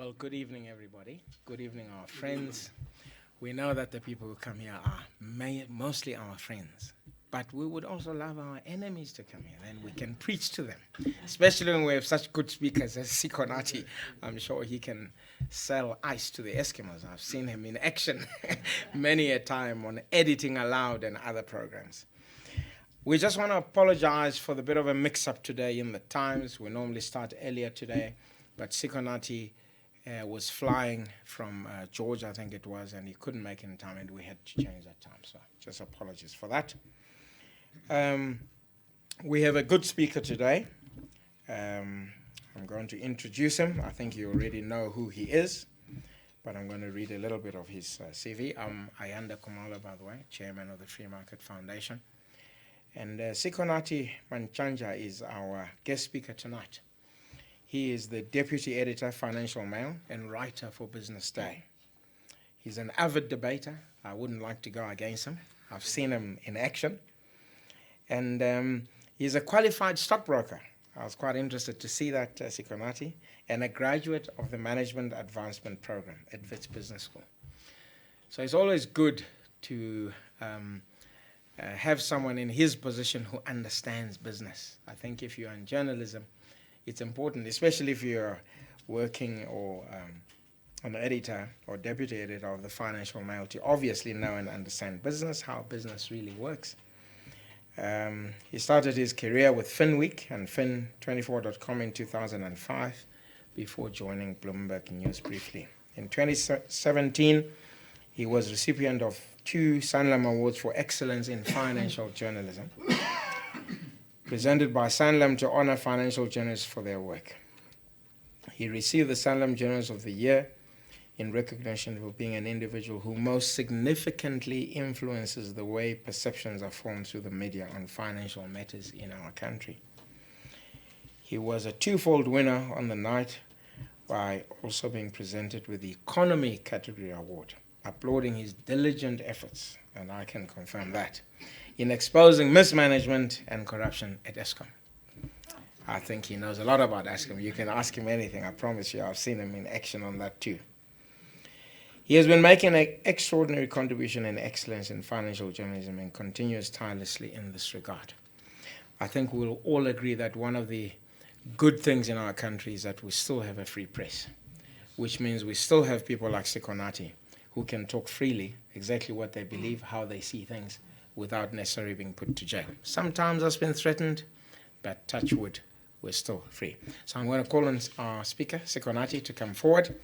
Well, good evening, everybody. Good evening, our friends. We know that the people who come here are mostly our friends, but we would also love our enemies to come here, and we can preach to them, especially when we have such good speakers as Sikonathi. I'm sure he can sell ice to the Eskimos. I've seen him in action many a time on Editing Aloud and other programs. We just want to apologize for the bit of a mix-up today in the times. We normally start earlier today, but Sikonathi was flying from Georgia, I think it was, and he couldn't make it in time, and we had to change that time. So just apologies for that. We have a good speaker today. I'm going to introduce him. I think you already know who he is, but I'm going to read a little bit of his CV. I'm Ayanda Kumalo, by the way, chairman of the Free Market Foundation. And Sikonathi Mantshantsha is our guest speaker tonight. He is the deputy editor, Financial Mail, and writer for Business Day. He's an avid debater. I wouldn't like to go against him. I've seen him in action. And he's a qualified stockbroker. I was quite interested to see that, Sikonathi, and a graduate of the Management Advancement Program at Wits Business School. So it's always good to have someone in his position who understands business. I think if you're in journalism, it's important, especially if you're working or an editor or deputy editor of the Financial Mail, to obviously know and understand business, how business really works. He started his career with FinWeek and Fin24.com in 2005 before joining Bloomberg News briefly. In 2017, he was recipient of 2 Sanlam Awards for Excellence in Financial Journalism, presented by Sanlam to honor financial journalists for their work. He received the Sanlam Journalist of the Year in recognition for being an individual who most significantly influences the way perceptions are formed through the media on financial matters in our country. He was a 2-fold winner on the night by also being presented with the Economy Category Award, applauding his diligent efforts, and I can confirm that, in exposing mismanagement and corruption at Eskom. I think he knows a lot about Eskom. You can ask him anything, I promise you. I've seen him in action on that too. He has been making an extraordinary contribution and excellence in financial journalism and continues tirelessly in this regard. I think we'll all agree that one of the good things in our country is that we still have a free press, which means we still have people like Sikonathi who can talk freely exactly what they believe, how they see things, without necessarily being put to jail. Sometimes that's been threatened, but touch wood, we're still free. So I'm going to call on our speaker, Sikonathi, to come forward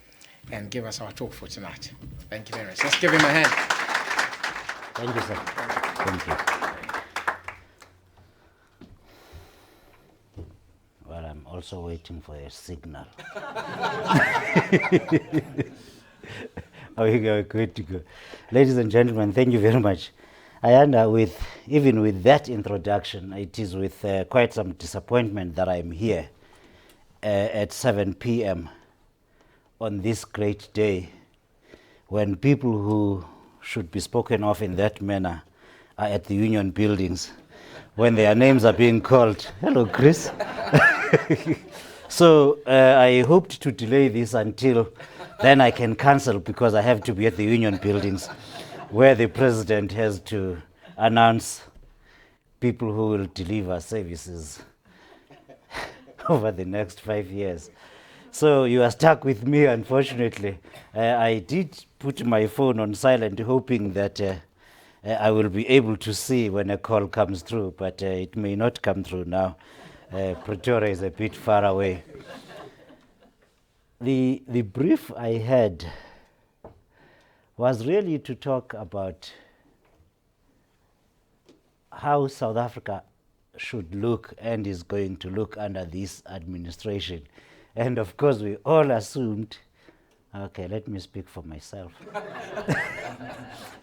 and give us our talk for tonight. Thank you very much. Let's give him a hand. Thank you, sir. Thank you. Well, I'm also waiting for a signal. We go, good to go. Ladies and gentlemen, thank you very much. Ayanda, even with that introduction, it is with quite some disappointment that I'm here at 7 p.m. on this great day when people who should be spoken of in that manner are at the union buildings when their names are being called. Hello, Chris. So I hoped to delay this until then I can cancel, because I have to be at the union buildings where the president has to announce people who will deliver services over the next 5 years. So you are stuck with me, unfortunately. I did put my phone on silent, hoping that I will be able to see when a call comes through, but it may not come through now. Pretoria is a bit far away. The brief I had was really to talk about how South Africa should look and is going to look under this administration. And of course, we all assumed, okay, let me speak for myself.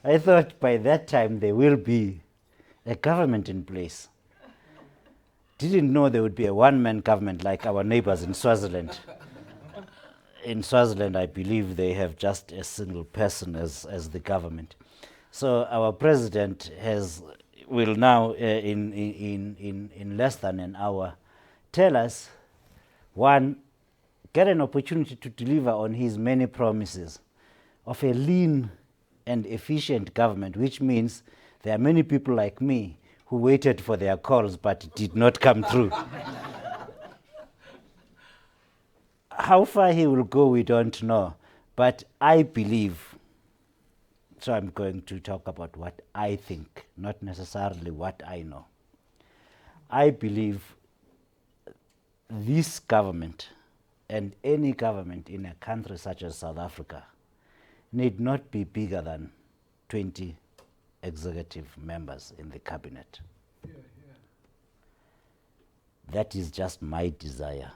I thought by that time there will be a government in place. Didn't know there would be a one-man government like our neighbors in Swaziland. In Swaziland, I believe they have just a single person as the government. So our president will now, in less than an hour, tell us, one, get an opportunity to deliver on his many promises of a lean and efficient government, which means there are many people like me who waited for their calls but did not come through. How far he will go, we don't know. But I believe, so I'm going to talk about what I think, not necessarily what I know. I believe this government and any government in a country such as South Africa need not be bigger than 20 executive members in the cabinet. Yeah. That is just my desire.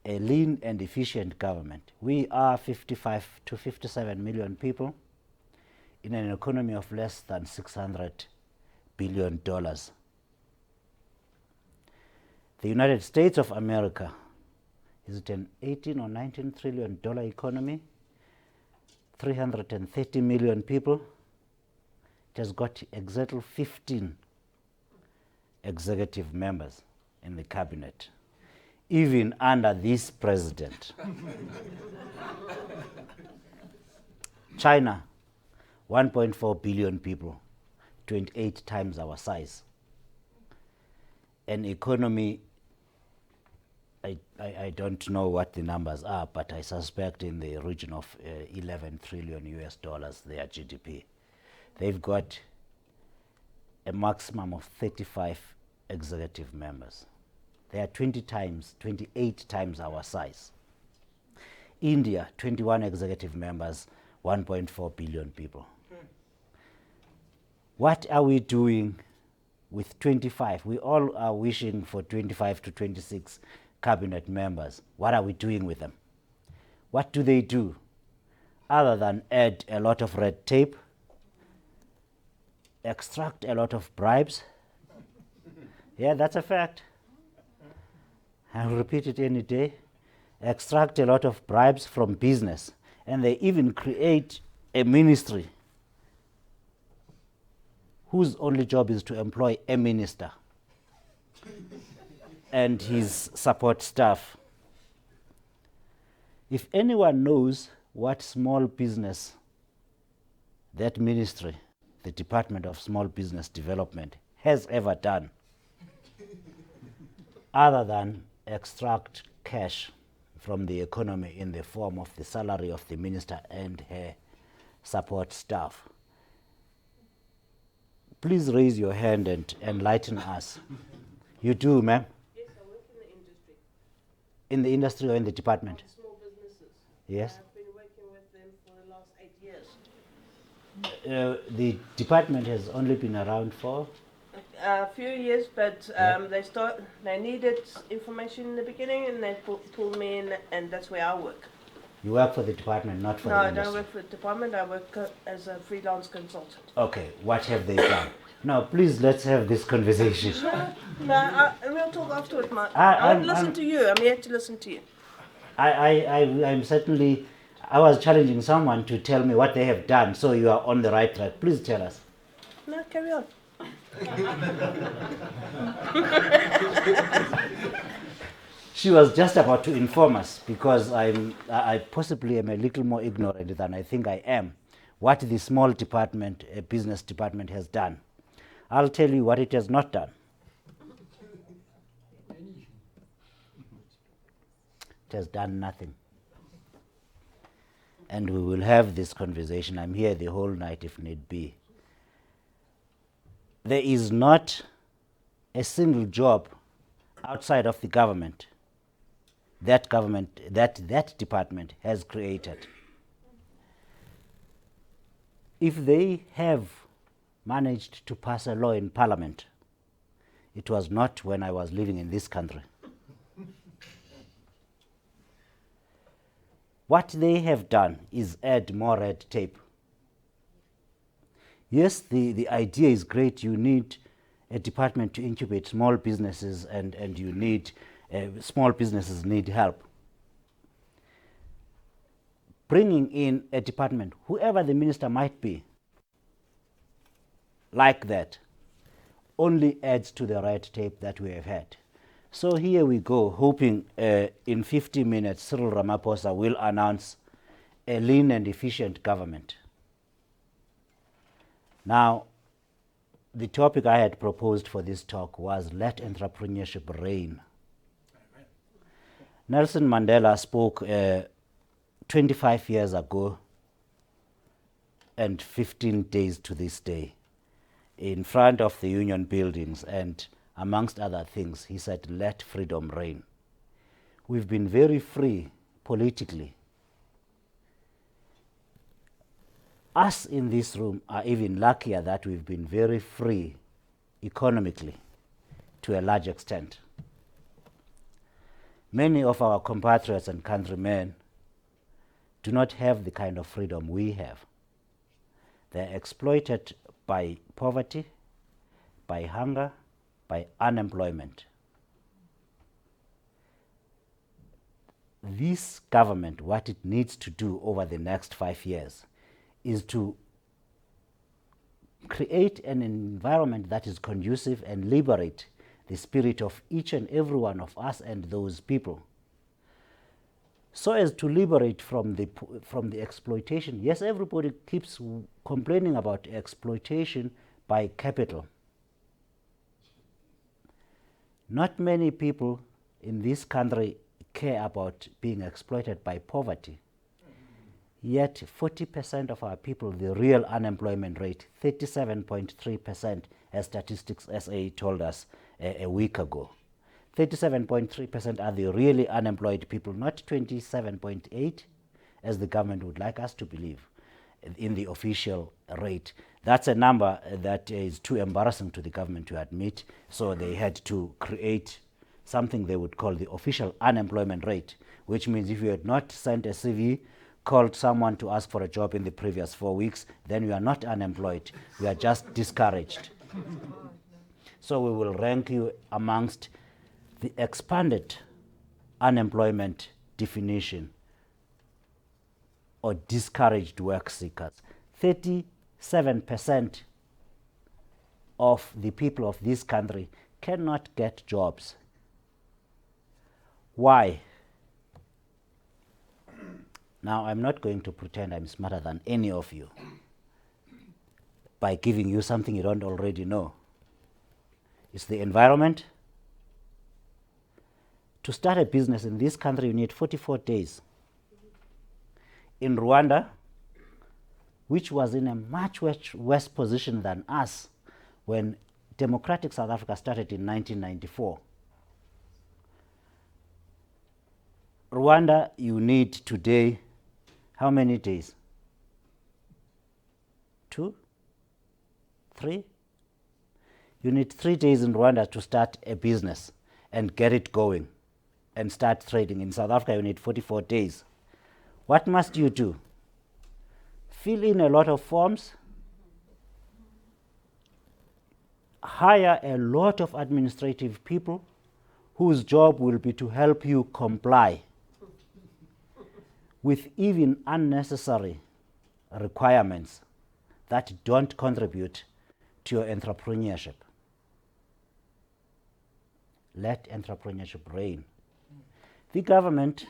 A lean and efficient government. We are 55 to 57 million people in an economy of less than $600 billion. The United States of America, is it an 18 or 19 trillion dollar economy? 330 million people. It has got exactly 15 executive members in the cabinet, even under this president. China, 1.4 billion people, 28 times our size. An economy, I don't know what the numbers are, but I suspect in the region of 11 trillion US dollars, their GDP. They've got a maximum of 35 executive members. They are 28 times our size. India, 21 executive members, 1.4 billion people. What are we doing with 25? We all are wishing for 25 to 26 cabinet members. What are we doing with them? What do they do other than add a lot of red tape, extract a lot of bribes? Yeah, that's a fact. I'll repeat it any day. Extract a lot of bribes from business, and they even create a ministry whose only job is to employ a minister and his support staff. If anyone knows what small business, that ministry, the Department of Small Business Development, has ever done, other than extract cash from the economy in the form of the salary of the minister and her support staff, please raise your hand and enlighten us. You do, ma'am? Yes, I work in the industry. In the industry or in the department? Small businesses. Yes. I've been working with them for the last 8 years. The department has only been around for? A few years, but they needed information in the beginning, and they pulled me in, and that's where I work. You work for the department, not for No, the I industry? don't work for the department. I work as a freelance consultant. Okay, what have they done? Now, please, let's have this conversation. We'll talk afterwards, Mark. I won't listen to you. I'm here to listen to you. I'm certainly, I was challenging someone to tell me what they have done, so you are on the right track. Please tell us. No, carry on. She was just about to inform us, because I possibly am a little more ignorant than I think I am, what the small department, business department, has done. I'll tell you what it has not done. It has done nothing. And we will have this conversation. I'm here the whole night if need be. There is not a single job outside of the government that department has created. If they have managed to pass a law in Parliament, it was not when I was living in this country. What they have done is add more red tape. Yes, the idea is great. You need a department to incubate small businesses, and you need small businesses need help. Bringing in a department, whoever the minister might be, like that, only adds to the red tape that we have had. So here we go, hoping in 50 minutes Cyril Ramaphosa will announce a lean and efficient government. Now, the topic I had proposed for this talk was let entrepreneurship reign. Nelson Mandela spoke 25 years ago and 15 days to this day in front of the union buildings, and amongst other things, he said, let freedom reign. We've been very free politically. Us in this room are even luckier that we've been very free economically to a large extent. Many of our compatriots and countrymen do not have the kind of freedom we have. They're exploited by poverty, by hunger, by unemployment. This government, what it needs to do over the next 5 years is to create an environment that is conducive and liberate the spirit of each and every one of us and those people, so as to liberate from the exploitation. Yes, everybody keeps complaining about exploitation by capital. Not many people in this country care about being exploited by poverty. Yet 40% of our people, the real unemployment rate, 37.3%, as Statistics SA told us a week ago. 37.3% are the really unemployed people, not 27.8%, as the government would like us to believe, in the official rate. That's a number that is too embarrassing to the government to admit, so they had to create something they would call the official unemployment rate, which means if you had not sent a CV, called someone to ask for a job in the previous 4 weeks, then you are not unemployed, you are just discouraged. So we will rank you amongst the expanded unemployment definition, or discouraged work seekers. 37% of the people of this country cannot get jobs. Why? Now, I'm not going to pretend I'm smarter than any of you by giving you something you don't already know. It's the environment. To start a business in this country, you need 44 days. In Rwanda, which was in a much worse position than us when democratic South Africa started in 1994, Rwanda, you need today how many days? 2? 3? You need 3 days in Rwanda to start a business and get it going and start trading. In South Africa, you need 44 days. What must you do? Fill in a lot of forms, hire a lot of administrative people whose job will be to help you comply with even unnecessary requirements that don't contribute to your entrepreneurship. Let entrepreneurship reign. The government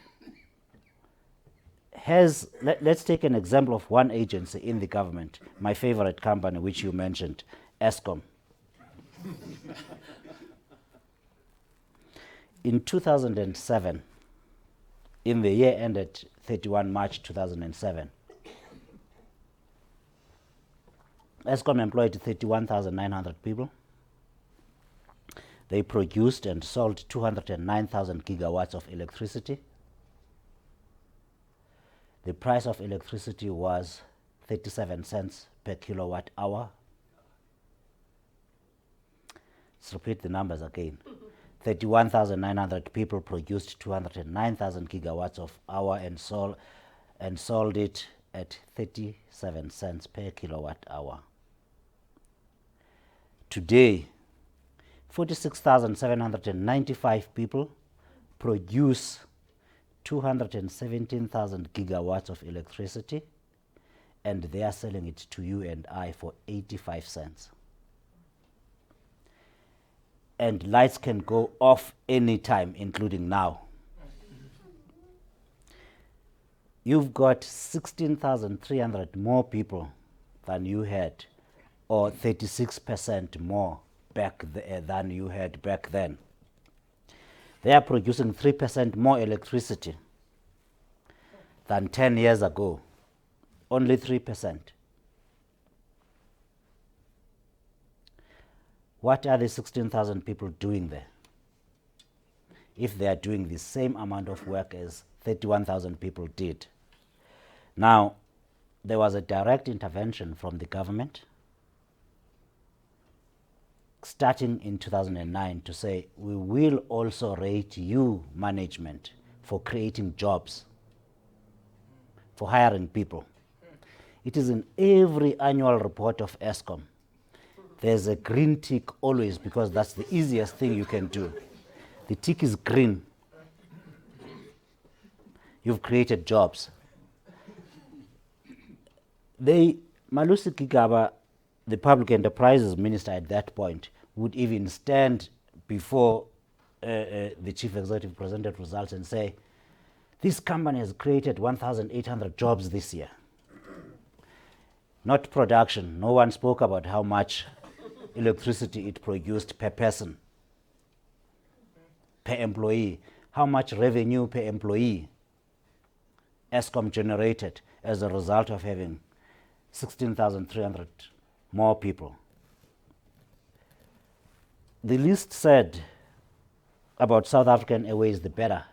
has, let's take an example of one agency in the government, my favorite company, which you mentioned, Eskom. In 2007, in the year ended 31 March 2007, Eskom employed 31,900 people. They produced and sold 209,000 gigawatts of electricity. The price of electricity was 37 cents per kilowatt hour. Let's repeat the numbers again. 31,900 people produced 209,000 gigawatts of hour and sold it at 37 cents per kilowatt hour. Today, 46,795 people produce 217,000 gigawatts of electricity, and they are selling it to you and I for 85 cents. and lights can go off anytime, including now. You've got 16,300 more people than you had, or 36% more than you had back then. They are producing 3% more electricity than 10 years ago, only 3%. What are the 16,000 people doing there? If they are doing the same amount of work as 31,000 people did. Now, there was a direct intervention from the government starting in 2009 to say, we will also rate you, management, for creating jobs, for hiring people. It is in every annual report of Eskom. There's a green tick always, because that's the easiest thing you can do. The tick is green. You've created jobs. Malusi Gigaba, the public enterprises minister at that point, would even stand before the chief executive presented results and say, this company has created 1,800 jobs this year. Not production. No one spoke about how much electricity it produced per person, per employee, how much revenue per employee Eskom generated as a result of having 16,300 more people. The least said about South African Airways, the better.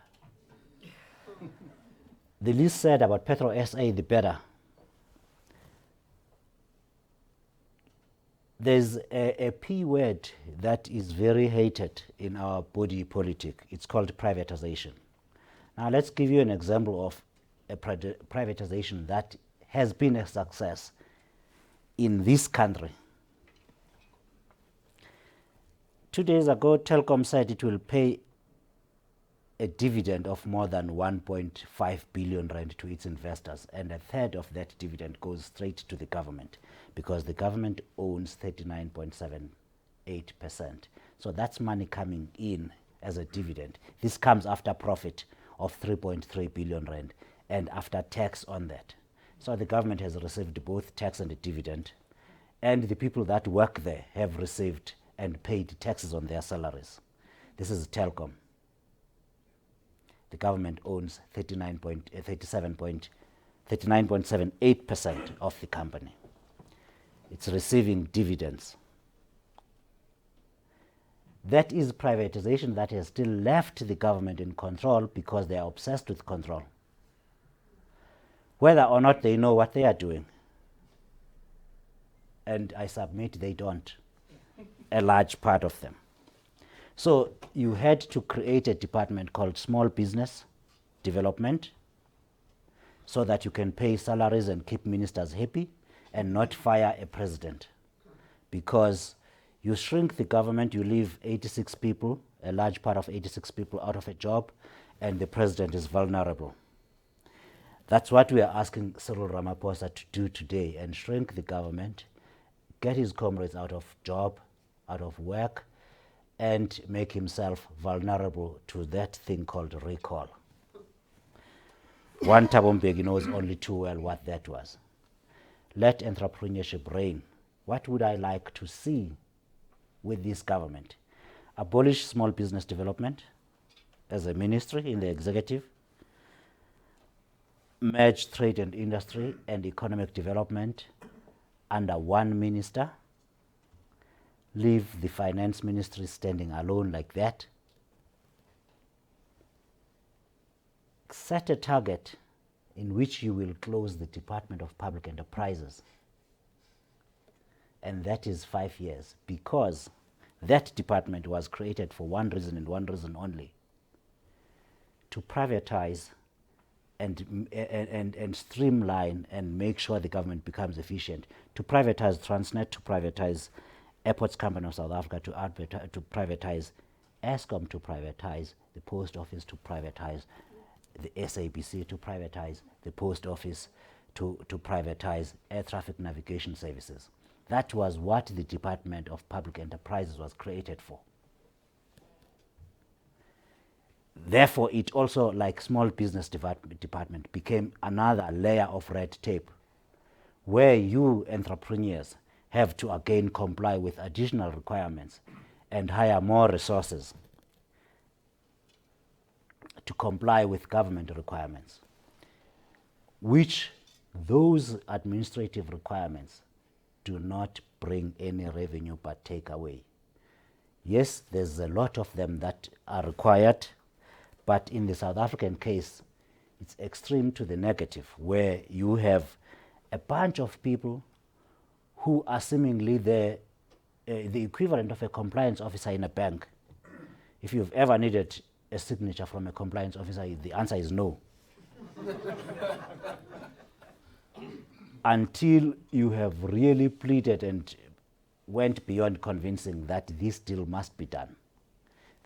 The least said about Petro SA, the better. There's a P word that is very hated in our body politic. It's called privatization. Now let's give you an example of a privatization that has been a success in this country. 2 days ago, Telkom said it will pay a dividend of more than 1.5 billion rand to its investors, and a third of that dividend goes straight to the government, because the government owns 39.78%. So that's money coming in as a dividend. This comes after profit of 3.3 billion rand and after tax on that. So the government has received both tax and a dividend, and the people that work there have received and paid taxes on their salaries. This is Telkom. The government owns 39.78% of the company. It's receiving dividends. That is privatization that has still left the government in control, because they are obsessed with control, whether or not they know what they are doing. And I submit they don't, a large part of them. So you had to create a department called Small Business Development, so that you can pay salaries and keep ministers happy and not fire a president. Because you shrink the government, you leave 86 people, a large part of 86 people out of a job, and the president is vulnerable. That's what we are asking Cyril Ramaphosa to do today, and shrink the government, get his comrades out of job, out of work, and make himself vulnerable to that thing called recall. One Thabo Mbeki knows only too well what that was. Let entrepreneurship reign. What would I like to see with this government? Abolish small business development as a ministry in the executive. Merge trade and industry and economic development under one minister. Leave the finance ministry standing alone like that. Set a target in which you will close the Department of Public Enterprises. And that is 5 years, because that department was created for one reason and one reason only: to privatize and streamline and make sure the government becomes efficient. To privatize Transnet, to privatize Airports Company of South Africa, to privatize Eskom, to privatize the post office, to privatize the SABC, to privatize the post office, to privatize air traffic navigation services. That was what the Department of Public Enterprises was created for. Therefore, it also, like small business department, became another layer of red tape, where you entrepreneurs have to again comply with additional requirements and hire more resources to comply with government requirements, which those administrative requirements do not bring any revenue but take away. Yes, there's a lot of them that are required, but in the South African case, it's extreme to the negative, where you have a bunch of people who are seemingly the equivalent of a compliance officer in a bank. If you've ever needed a signature from a compliance officer, the answer is no. Until you have really pleaded and went beyond convincing that this deal must be done.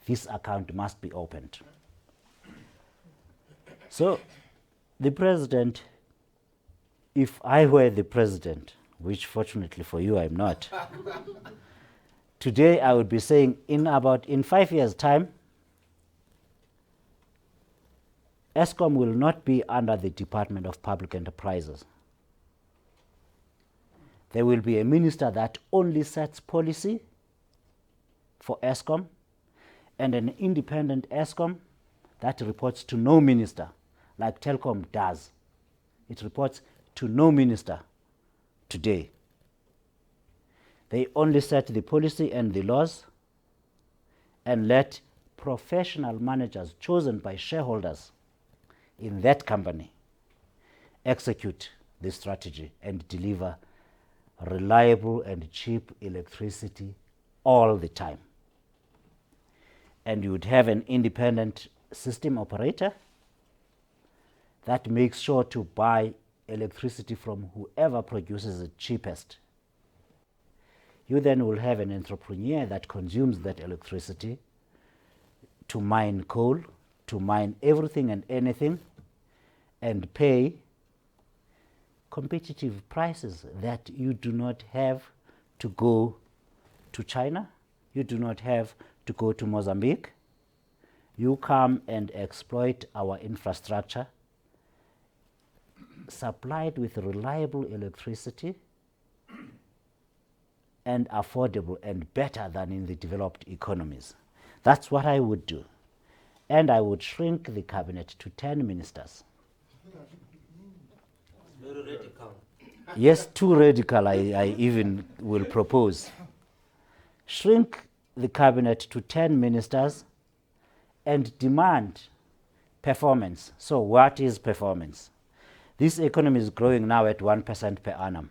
This account must be opened. So the president, if I were the president, which fortunately for you I'm not, today I would be saying in 5 years' time, Eskom will not be under the Department of Public Enterprises. There will be a minister that only sets policy for Eskom, and an independent Eskom that reports to no minister, like Telkom does. It reports to no minister today. They only set the policy and the laws and let professional managers chosen by shareholders in that company execute the strategy and deliver reliable and cheap electricity all the time. And you would have an independent system operator that makes sure to buy electricity from whoever produces it cheapest. You then will have an entrepreneur that consumes that electricity to mine coal, to mine everything and anything, and pay competitive prices that you do not have to go to China, you do not have to go to Mozambique. You come and exploit our infrastructure, supplied with reliable electricity and affordable and better than in the developed economies. That's what I would do. And I would shrink the cabinet to 10 ministers. Very radical. Yes, too radical, I even will propose. Shrink the cabinet to 10 ministers and demand performance. So what is performance? This economy is growing now at 1% per annum.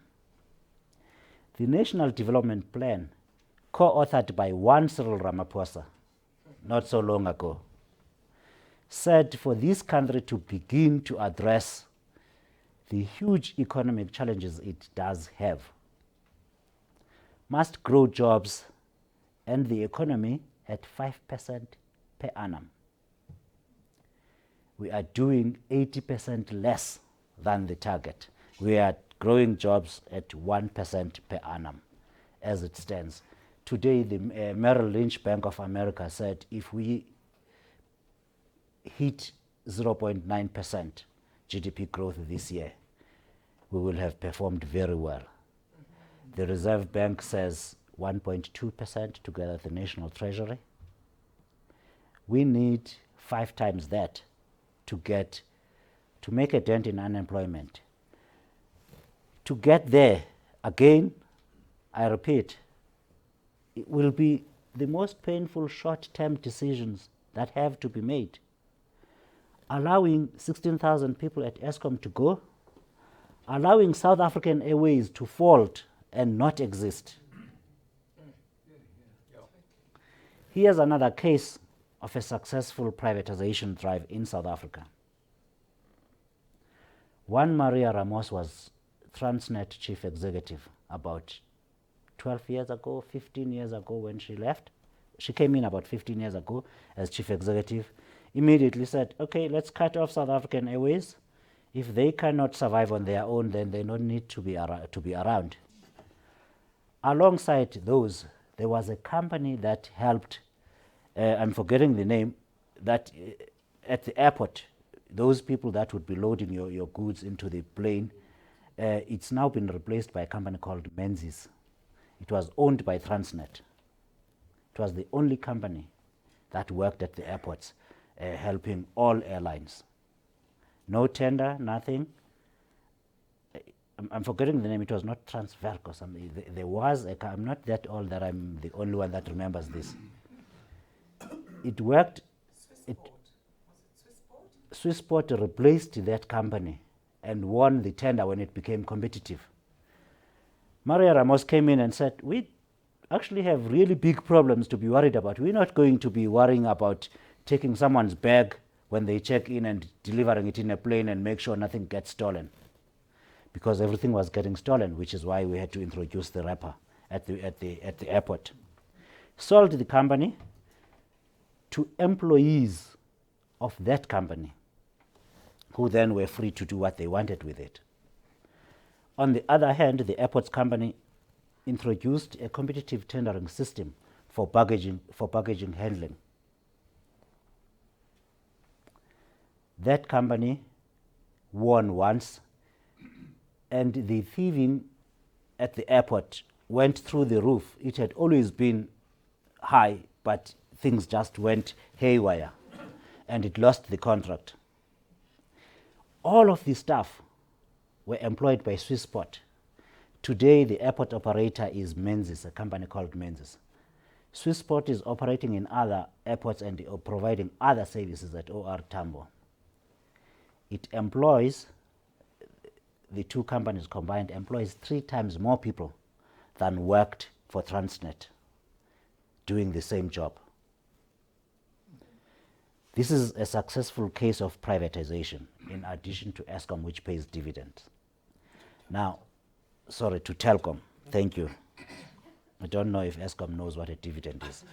The National Development Plan, co-authored by one Cyril Ramaphosa, not so long ago, said for this country to begin to address the huge economic challenges it does have, must grow jobs and the economy at 5% per annum. We are doing 80% less than the target. We are growing jobs at 1% per annum as it stands. Today, the Merrill Lynch Bank of America said if we hit 0.9% GDP growth this year, we will have performed very well. The Reserve Bank says 1.2% together with the National Treasury. We need 5 times that to make a dent in unemployment. To get there, again, I repeat, it will be the most painful short-term decisions that have to be made. Allowing 16,000 people at Eskom to go, allowing South African Airways to fold and not exist. Here's another case of a successful privatization drive in South Africa. One Maria Ramos was Transnet chief executive about 12 years ago, 15 years ago when she left. She came in about 15 years ago as chief executive, immediately said, okay, let's cut off South African Airways. If they cannot survive on their own, then they don't need to be around. Alongside those, there was a company that helped, I'm forgetting the name, that at the airport, those people that would be loading your goods into the plane, it's now been replaced by a company called Menzies. It was owned by Transnet. It was the only company that worked at the airports, helping all airlines. No tender, nothing. I'm forgetting the name. It was not Transverk or something. There was I'm not that old that I'm the only one that remembers this. It worked. Swissport replaced that company and won the tender when it became competitive. Maria Ramos came in and said, we actually have really big problems to be worried about. We're not going to be worrying about taking someone's bag when they check in and delivering it in a plane and make sure nothing gets stolen. Because everything was getting stolen, which is why we had to introduce the wrapper at the airport. Sold the company to employees of that company, who then were free to do what they wanted with it. On the other hand, the airports company introduced a competitive tendering system for packaging handling. That company won once, and the thieving at the airport went through the roof. It had always been high, but things just went haywire, and it lost the contract. All of the staff were employed by Swissport. Today, the airport operator is Menzies, a company called Menzies. Swissport is operating in other airports and providing other services at OR Tambo. It employs, the two companies combined, employs 3 times more people than worked for Transnet doing the same job. This is a successful case of privatization, in addition to Eskom, which pays dividends. Now, sorry, to Telkom, thank you. I don't know if Eskom knows what a dividend is.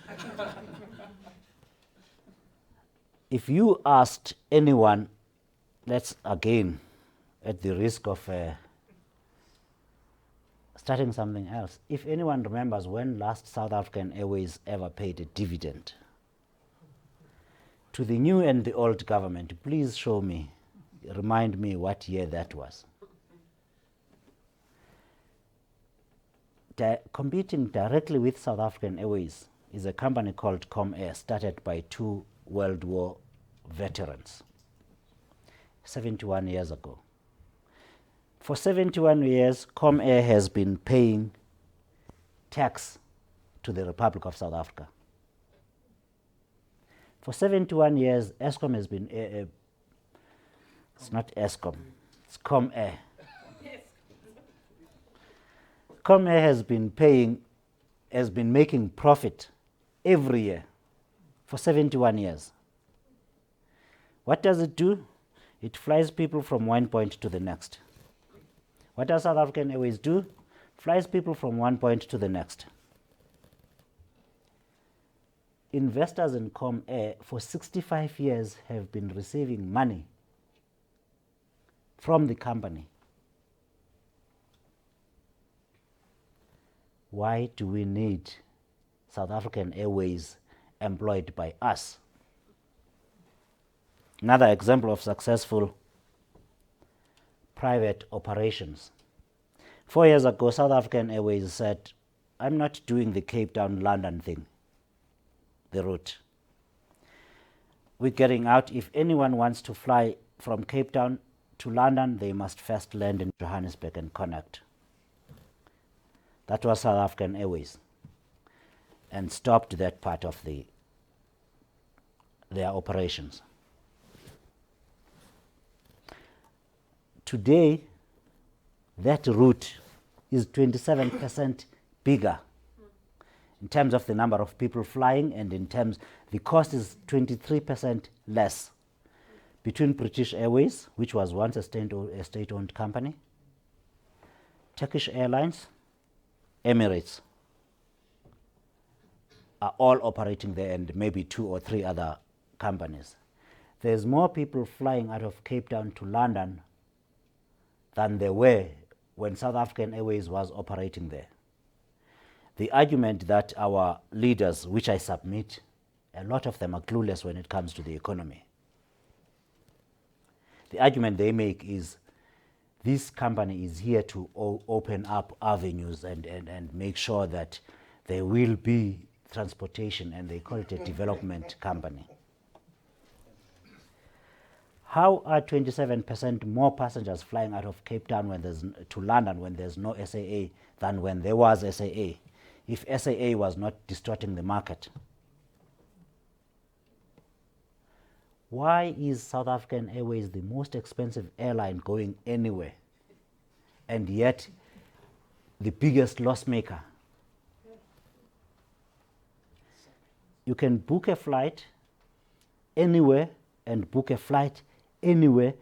If you asked anyone, let's again, at the risk of starting something else, if anyone remembers when last South African Airways ever paid a dividend, to the new and the old government, please show me, remind me what year that was. Competing directly with South African Airways is a company called Comair, started by 2 World War veterans 71 years ago. For 71 years, Comair has been paying tax to the Republic of South Africa. For 71 years, Eskom has been, it's not Eskom, it's Comair. Comair has been making profit every year for 71 years. What does it do? It flies people from one point to the next. What does South African Airways do? Flies people from one point to the next. Investors in Comair for 65 years have been receiving money from the company. Why do we need South African Airways employed by us? Another example of successful private operations. 4 years ago, South African Airways said, I'm not doing the Cape Town-London thing, the route. We're getting out. If anyone wants to fly from Cape Town to London, they must first land in Johannesburg and connect. That was South African Airways, and stopped that part of their operations. Today, that route is 27% bigger in terms of the number of people flying, and in terms, the cost is 23% less between British Airways, which was once a state-owned company, Turkish Airlines, Emirates are all operating there, and maybe 2 or 3 other companies. There's more people flying out of Cape Town to London than there were when South African Airways was operating there. The argument that our leaders, which I submit, A lot of them are clueless when it comes to the economy. The argument they make is this company is here to open up avenues and make sure that there will be transportation, and they call it a development company. How are 27% more passengers flying out of Cape Town to London when there's no SAA than when there was SAA, if SAA was not distorting the market? Why is South African Airways the most expensive airline going anywhere, and yet the biggest loss maker? You can book a flight anywhere and book a flight anywhere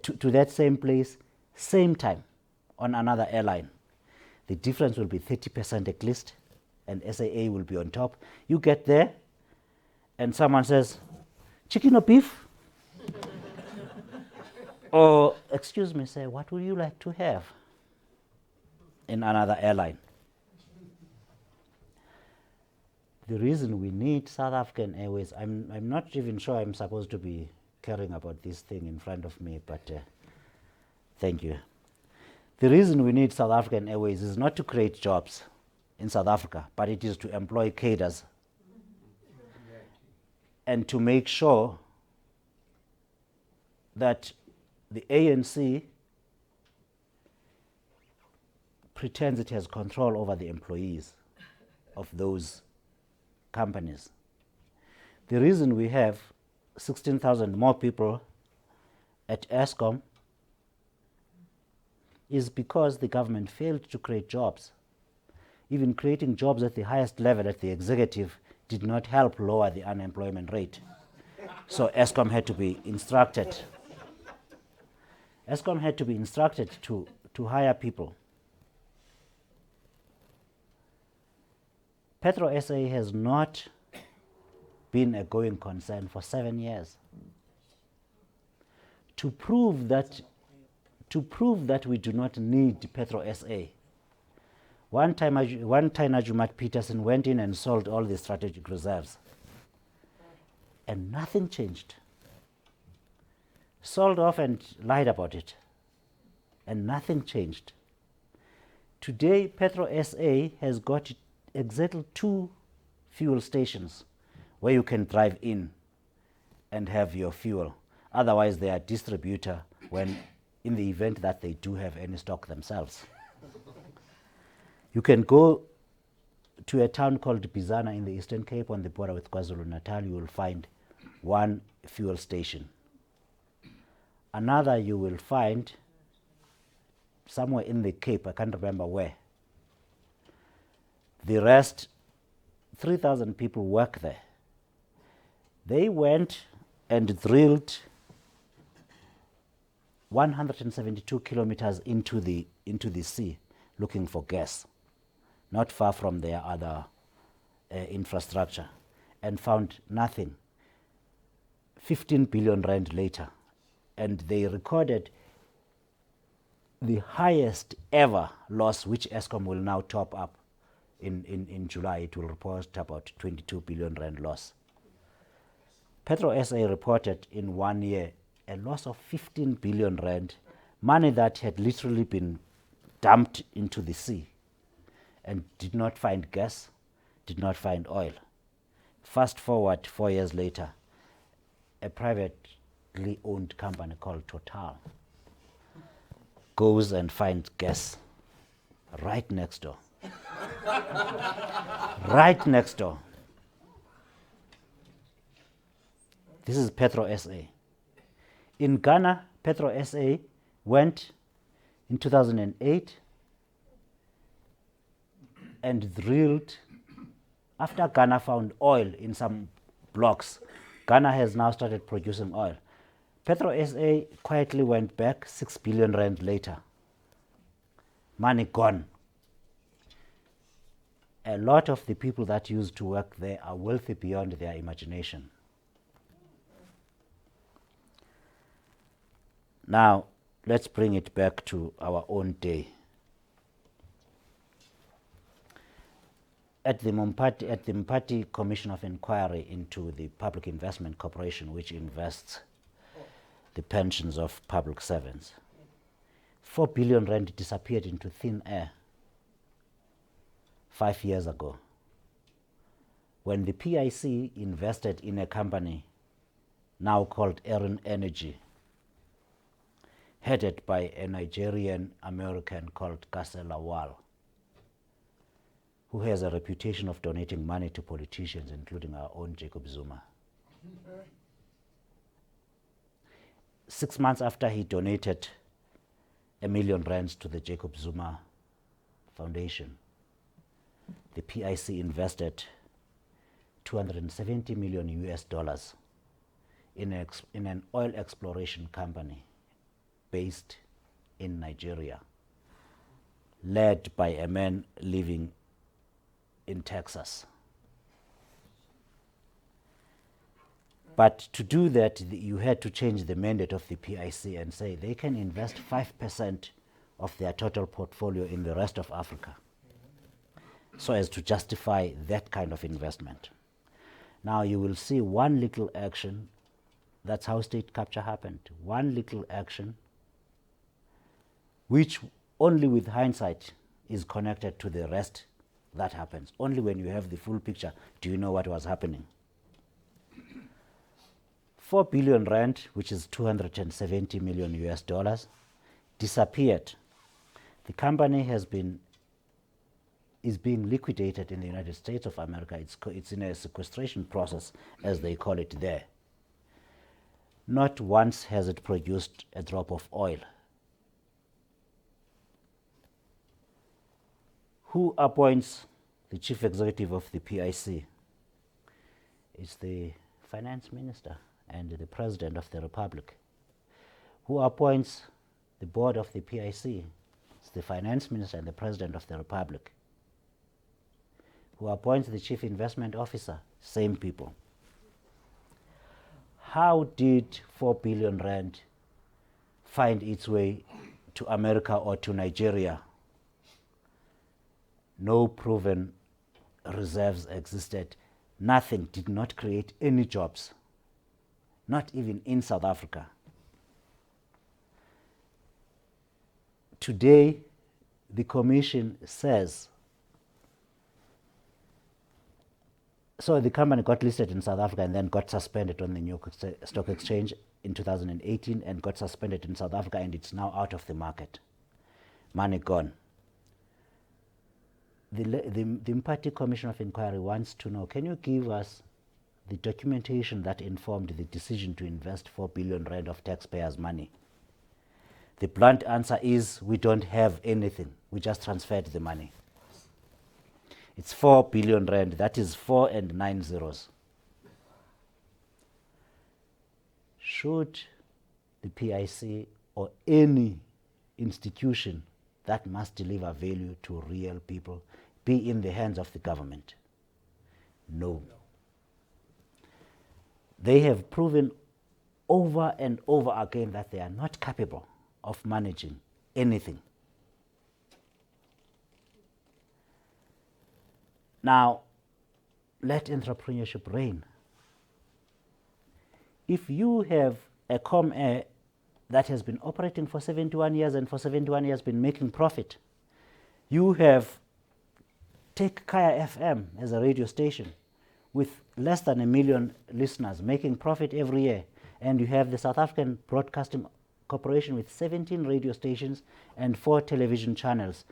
to that same place, same time on another airline. The difference will be 30% at least, and SAA will be on top. You get there and someone says, chicken or beef? Or, excuse me, sir, what would you like to have? In another airline. The reason we need South African Airways, I'm not even sure I'm supposed to be caring about this thing in front of me, but thank you. The reason we need South African Airways is not to create jobs in South Africa, but it is to employ cadres and to make sure that the ANC pretends it has control over the employees of those companies. The reason we have 16,000 more people at Eskom is because the government failed to create jobs. Even creating jobs at the highest level, at the executive, did not help lower the unemployment rate. So Eskom had to be instructed. Eskom had to be instructed to hire people. Petro SA has not been a going concern for 7 years. To prove that we do not need Petro SA, one time Jumat Peterson went in and sold all the strategic reserves, and nothing changed. Sold off and lied about it, and nothing changed. Today, Petro SA has got exactly 2 fuel stations where you can drive in and have your fuel. Otherwise, they are distributor when, in the event that they do have any stock themselves. You can go to a town called Bizana in the Eastern Cape on the border with KwaZulu-Natal. You will find 1 fuel station. Another you will find somewhere in the Cape, I can't remember where. The rest, 3,000 people work there. They went and drilled 172 kilometers into the sea looking for gas, not far from their other infrastructure, and found nothing. 15 billion rand later, and they recorded the highest ever loss, which Eskom will now top up. In July, it will report about 22 billion rand loss. Petro SA reported in 1 year a loss of 15 billion rand, money that had literally been dumped into the sea and did not find gas, did not find oil. Fast forward 4 years later, a privately owned company called Total goes and finds gas right next door. Right next door. This is Petro SA. In Ghana, Petro SA went in 2008 and drilled. After Ghana found oil in some blocks, Ghana has now started producing oil. Petro SA quietly went back 6 billion rand later. Money gone. A lot of the people that used to work there are wealthy beyond their imagination. Now, let's bring it back to our own day. at the Mpati Commission of Inquiry into the Public Investment Corporation, which invests the pensions of public servants. 4 billion rand disappeared into thin air 5 years ago, when the PIC invested in a company now called Erin Energy, headed by a Nigerian American called Kasela Wal, who has a reputation of donating money to politicians, including our own Jacob Zuma. 6 months after he donated R1 million to the Jacob Zuma Foundation, the PIC invested 270 million US dollars in an oil exploration company based in Nigeria, led by a man living in Texas. But to do that, you had to change the mandate of the PIC and say they can invest 5% of their total portfolio in the rest of Africa, so as to justify that kind of investment. Now you will see one little action. That's how state capture happened. One little action, which only with hindsight is connected to the rest that happens. Only when you have the full picture do you know what was happening. 4 billion rand, which is 270 million US dollars, disappeared. The company is being liquidated in the United States of America. It's in a sequestration process, as they call it there. Not once has it produced a drop of oil. Who appoints the chief executive of the PIC? It's the finance minister and the president of the republic. Who appoints the board of the PIC? It's the finance minister and the president of the republic. Who appoints the chief investment officer? Same people. How did 4 billion rand find its way to America or to Nigeria? No proven reserves existed. Nothing, did not create any jobs, not even in South Africa. Today, the commission says, so the company got listed in South Africa and then got suspended on the New York Stock Exchange in 2018 and got suspended in South Africa, and it's now out of the market. Money gone. The Mpati Commission of Inquiry wants to know, can you give us the documentation that informed the decision to invest 4 billion rand of taxpayers' money? The blunt answer is, we don't have anything. We just transferred the money. It's 4 billion rand. That is 4 and 9 zeros. Should the PIC or any institution that must deliver value to real people be in the hands of the government? No. They have proven over and over again that they are not capable of managing anything. Now, let entrepreneurship reign. If you have a ComAir that has been operating for 71 years and for 71 years been making profit, you have take Kaya FM as a radio station with less than 1 million listeners making profit every year, and you have the South African Broadcasting Corporation with 17 radio stations and 4 television channels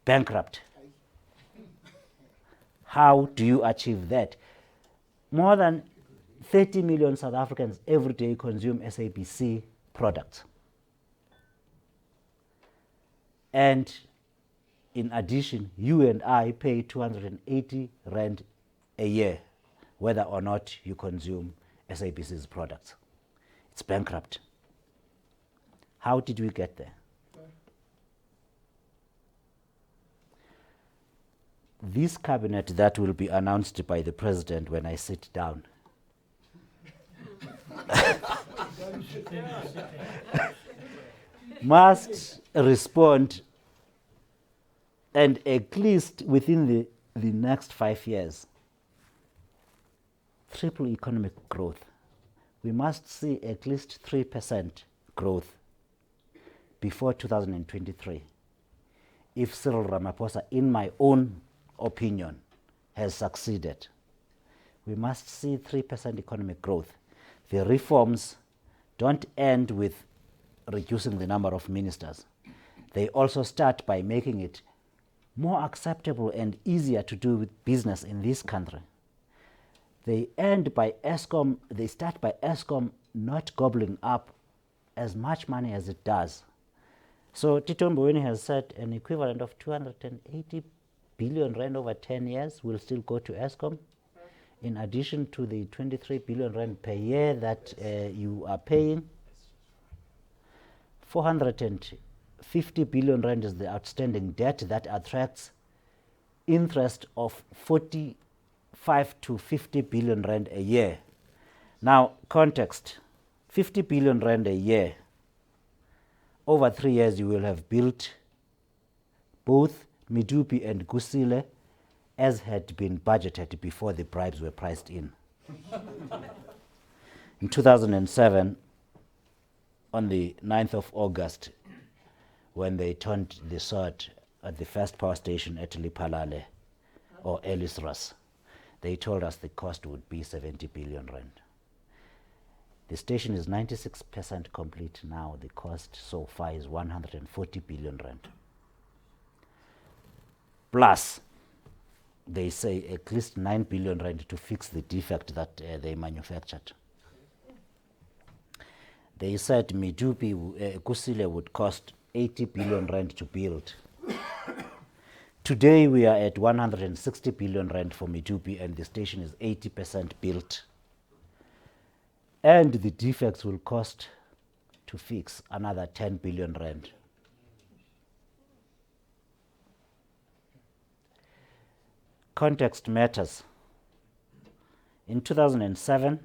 bankrupt. How do you achieve that? More than 30 million South Africans every day consume SABC products. And in addition, you and I pay 280 rand a year, whether or not you consume SABC's products. It's bankrupt. How did we get there? This cabinet that will be announced by the president when I sit down must respond, and at least within the the next 5 years, triple economic growth. We must see at least 3% growth before 2023 if Cyril Ramaphosa, in my own opinion, has succeeded. We must see 3% economic growth. The reforms don't end with reducing the number of ministers. They also start by making it more acceptable and easier to do with business in this country. They start by Eskom not gobbling up as much money as it does. So Tito Mboweni has said an equivalent of 280 billion rand over 10 years will still go to Eskom, in addition to the 23 billion rand per year that you are paying. 450 billion rand is the outstanding debt that attracts interest of 45 to 50 billion rand a year. Now, context, 50 billion rand a year. Over 3 years, you will have built both Medupi and Kusile as had been budgeted before the bribes were priced in. In 2007, on the 9th of August, when they turned the sword at the first power station at Lipalale, or Elisras, they told us the cost would be 70 billion rand. The station is 96% complete now. The cost so far is 140 billion rand. Plus, they say at least 9 billion rand to fix the defect that they manufactured. They said Medupi, Kusile would cost 80 billion rand to build. Today we are at 160 billion rand for Medupi and the station is 80% built. And the defects will cost to fix another 10 billion rand. Context matters. In 2007,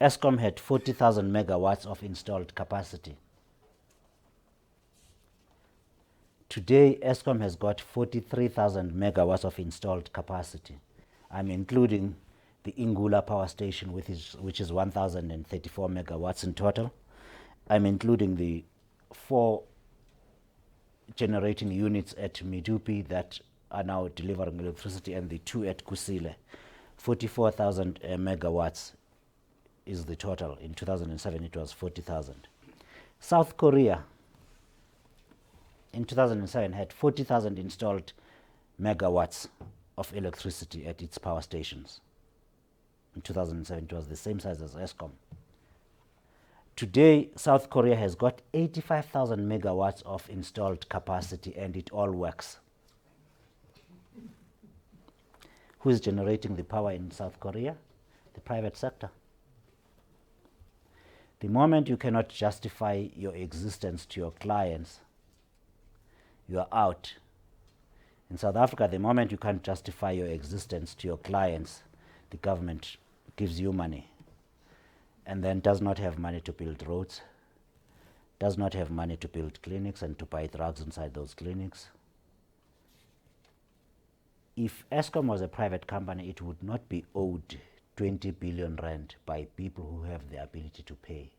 Eskom had 40,000 megawatts of installed capacity. Today, Eskom has got 43,000 megawatts of installed capacity. I'm including the Ingula power station, which is 1,034 megawatts in total. I'm including the 4 generating units at Medupi that are now delivering electricity and the 2 at Kusile. 44,000 megawatts is the total. In 2007, it was 40,000. South Korea, in 2007, had 40,000 installed megawatts of electricity at its power stations. In 2007, it was the same size as Eskom. Today, South Korea has got 85,000 megawatts of installed capacity and it all works. Who is generating the power in South Korea? The private sector. The moment you cannot justify your existence to your clients, you are out. In South Africa, the moment you can't justify your existence to your clients, the government gives you money and then does not have money to build roads, does not have money to build clinics and to buy drugs inside those clinics. If Eskom was a private company, it would not be owed 20 billion rand by people who have the ability to pay.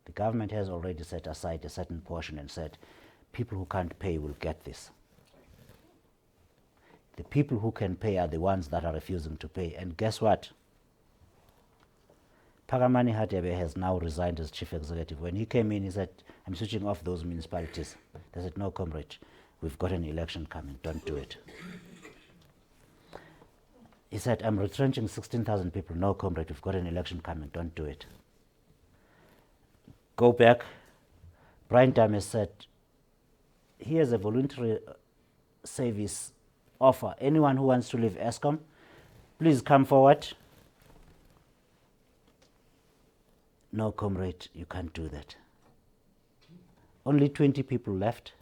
The government has already set aside a certain portion and said, people who can't pay will get this. The people who can pay are the ones that are refusing to pay. And guess what? Pagamani Hadebe has now resigned as chief executive. When he came in, he said, I'm switching off those municipalities. They said, no, comrade, we've got an election coming, don't do it. He said, I'm retrenching 16,000 people. No, comrade, we've got an election coming, don't do it. Go back. Brian Dames said, here's a voluntary service offer. Anyone who wants to leave Eskom, please come forward. No, comrade, you can't do that. Only 20 people left.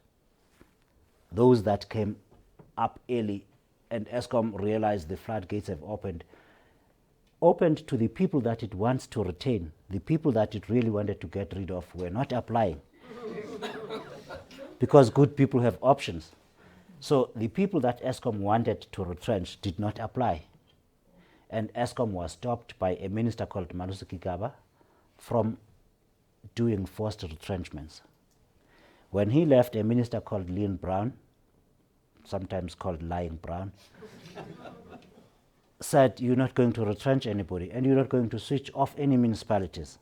Those that came up early and Eskom realized the floodgates have opened to the people that it wants to retain. The people that it really wanted to get rid of were not applying. Because good people have options. So the people that Eskom wanted to retrench did not apply. And Eskom was stopped by a minister called Malusi Gigaba from doing forced retrenchments. When he left, a minister called Leon Brown, sometimes called Lying Brown, said, you're not going to retrench anybody and you're not going to switch off any municipalities.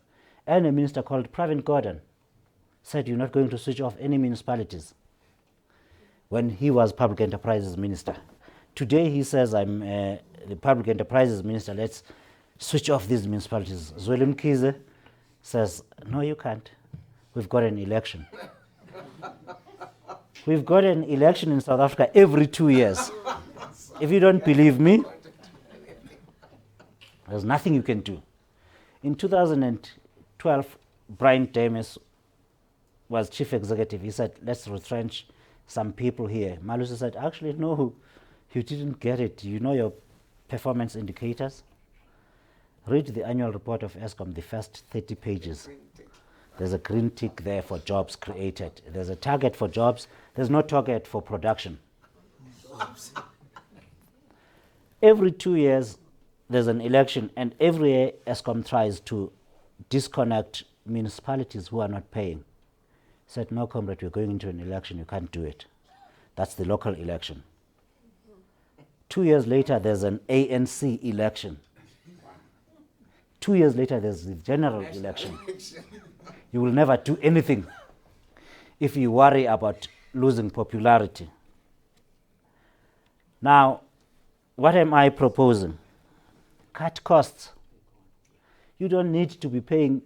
And a minister called Pravin Gordhan said, you're not going to switch off any municipalities when he was Public Enterprises Minister. Today he says, I'm the Public Enterprises Minister, let's switch off these municipalities. Zweli Mkhize says, no, you can't. We've got an election. We've got an election in South Africa every 2 years. If you don't believe me, there's nothing you can do. In 2012, Brian Dames was chief executive. He said, let's retrench some people here. Malusi said, actually, no, you didn't get it. You know your performance indicators? Read the annual report of Eskom, the first 30 pages. There's a green tick there for jobs created. There's a target for jobs. There's no target for production. Every 2 years, there's an election, and every year Eskom tries to disconnect municipalities who are not paying. Said, no, comrade, we're going into an election, you can't do it. That's the local election. 2 years later, there's an ANC election. 2 years later, there's the general election. You will never do anything if you worry about losing popularity. Now, what am I proposing? Cut costs. You don't need to be paying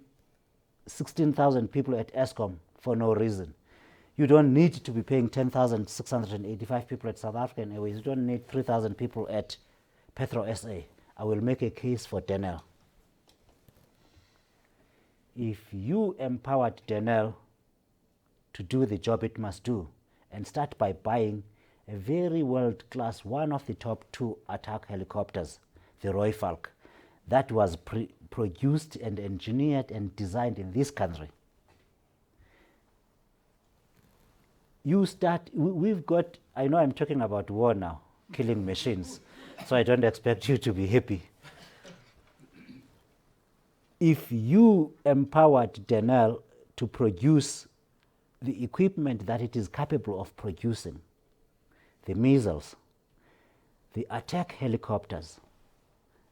16,000 people at Eskom for no reason. You don't need to be paying 10,685 people at South African Airways. You don't need 3,000 people at Petro SA. I will make a case for Denel. If you empowered Denel to do the job it must do, and start by buying a very world-class, one of the top 2 attack helicopters, the Roy Falk, that was produced and engineered and designed in this country. You start, we've got, I know I'm talking about war now, killing machines, so I don't expect you to be happy. If you empowered Denel to produce the equipment that it is capable of producing, the missiles, the attack helicopters,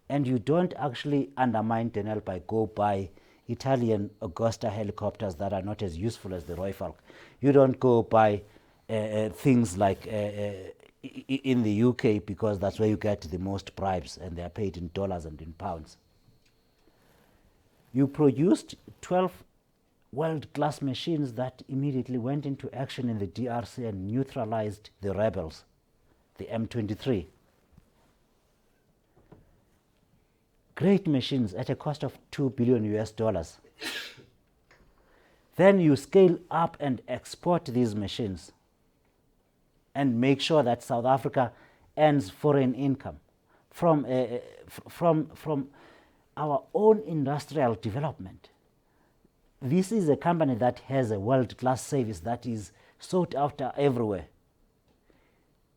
and you don't actually undermine Denel by go buy Italian Augusta helicopters that are not as useful as the Roy Falk. You don't go buy things like in the UK because that's where you get the most bribes and they are paid in dollars and in pounds. You produced 12 world-class machines that immediately went into action in the DRC and neutralized the rebels, the M23. Great machines at a cost of $2 billion US. Then you scale up and export these machines and make sure that South Africa earns foreign income from our own industrial development. This is a company that has a world-class service that is sought after everywhere.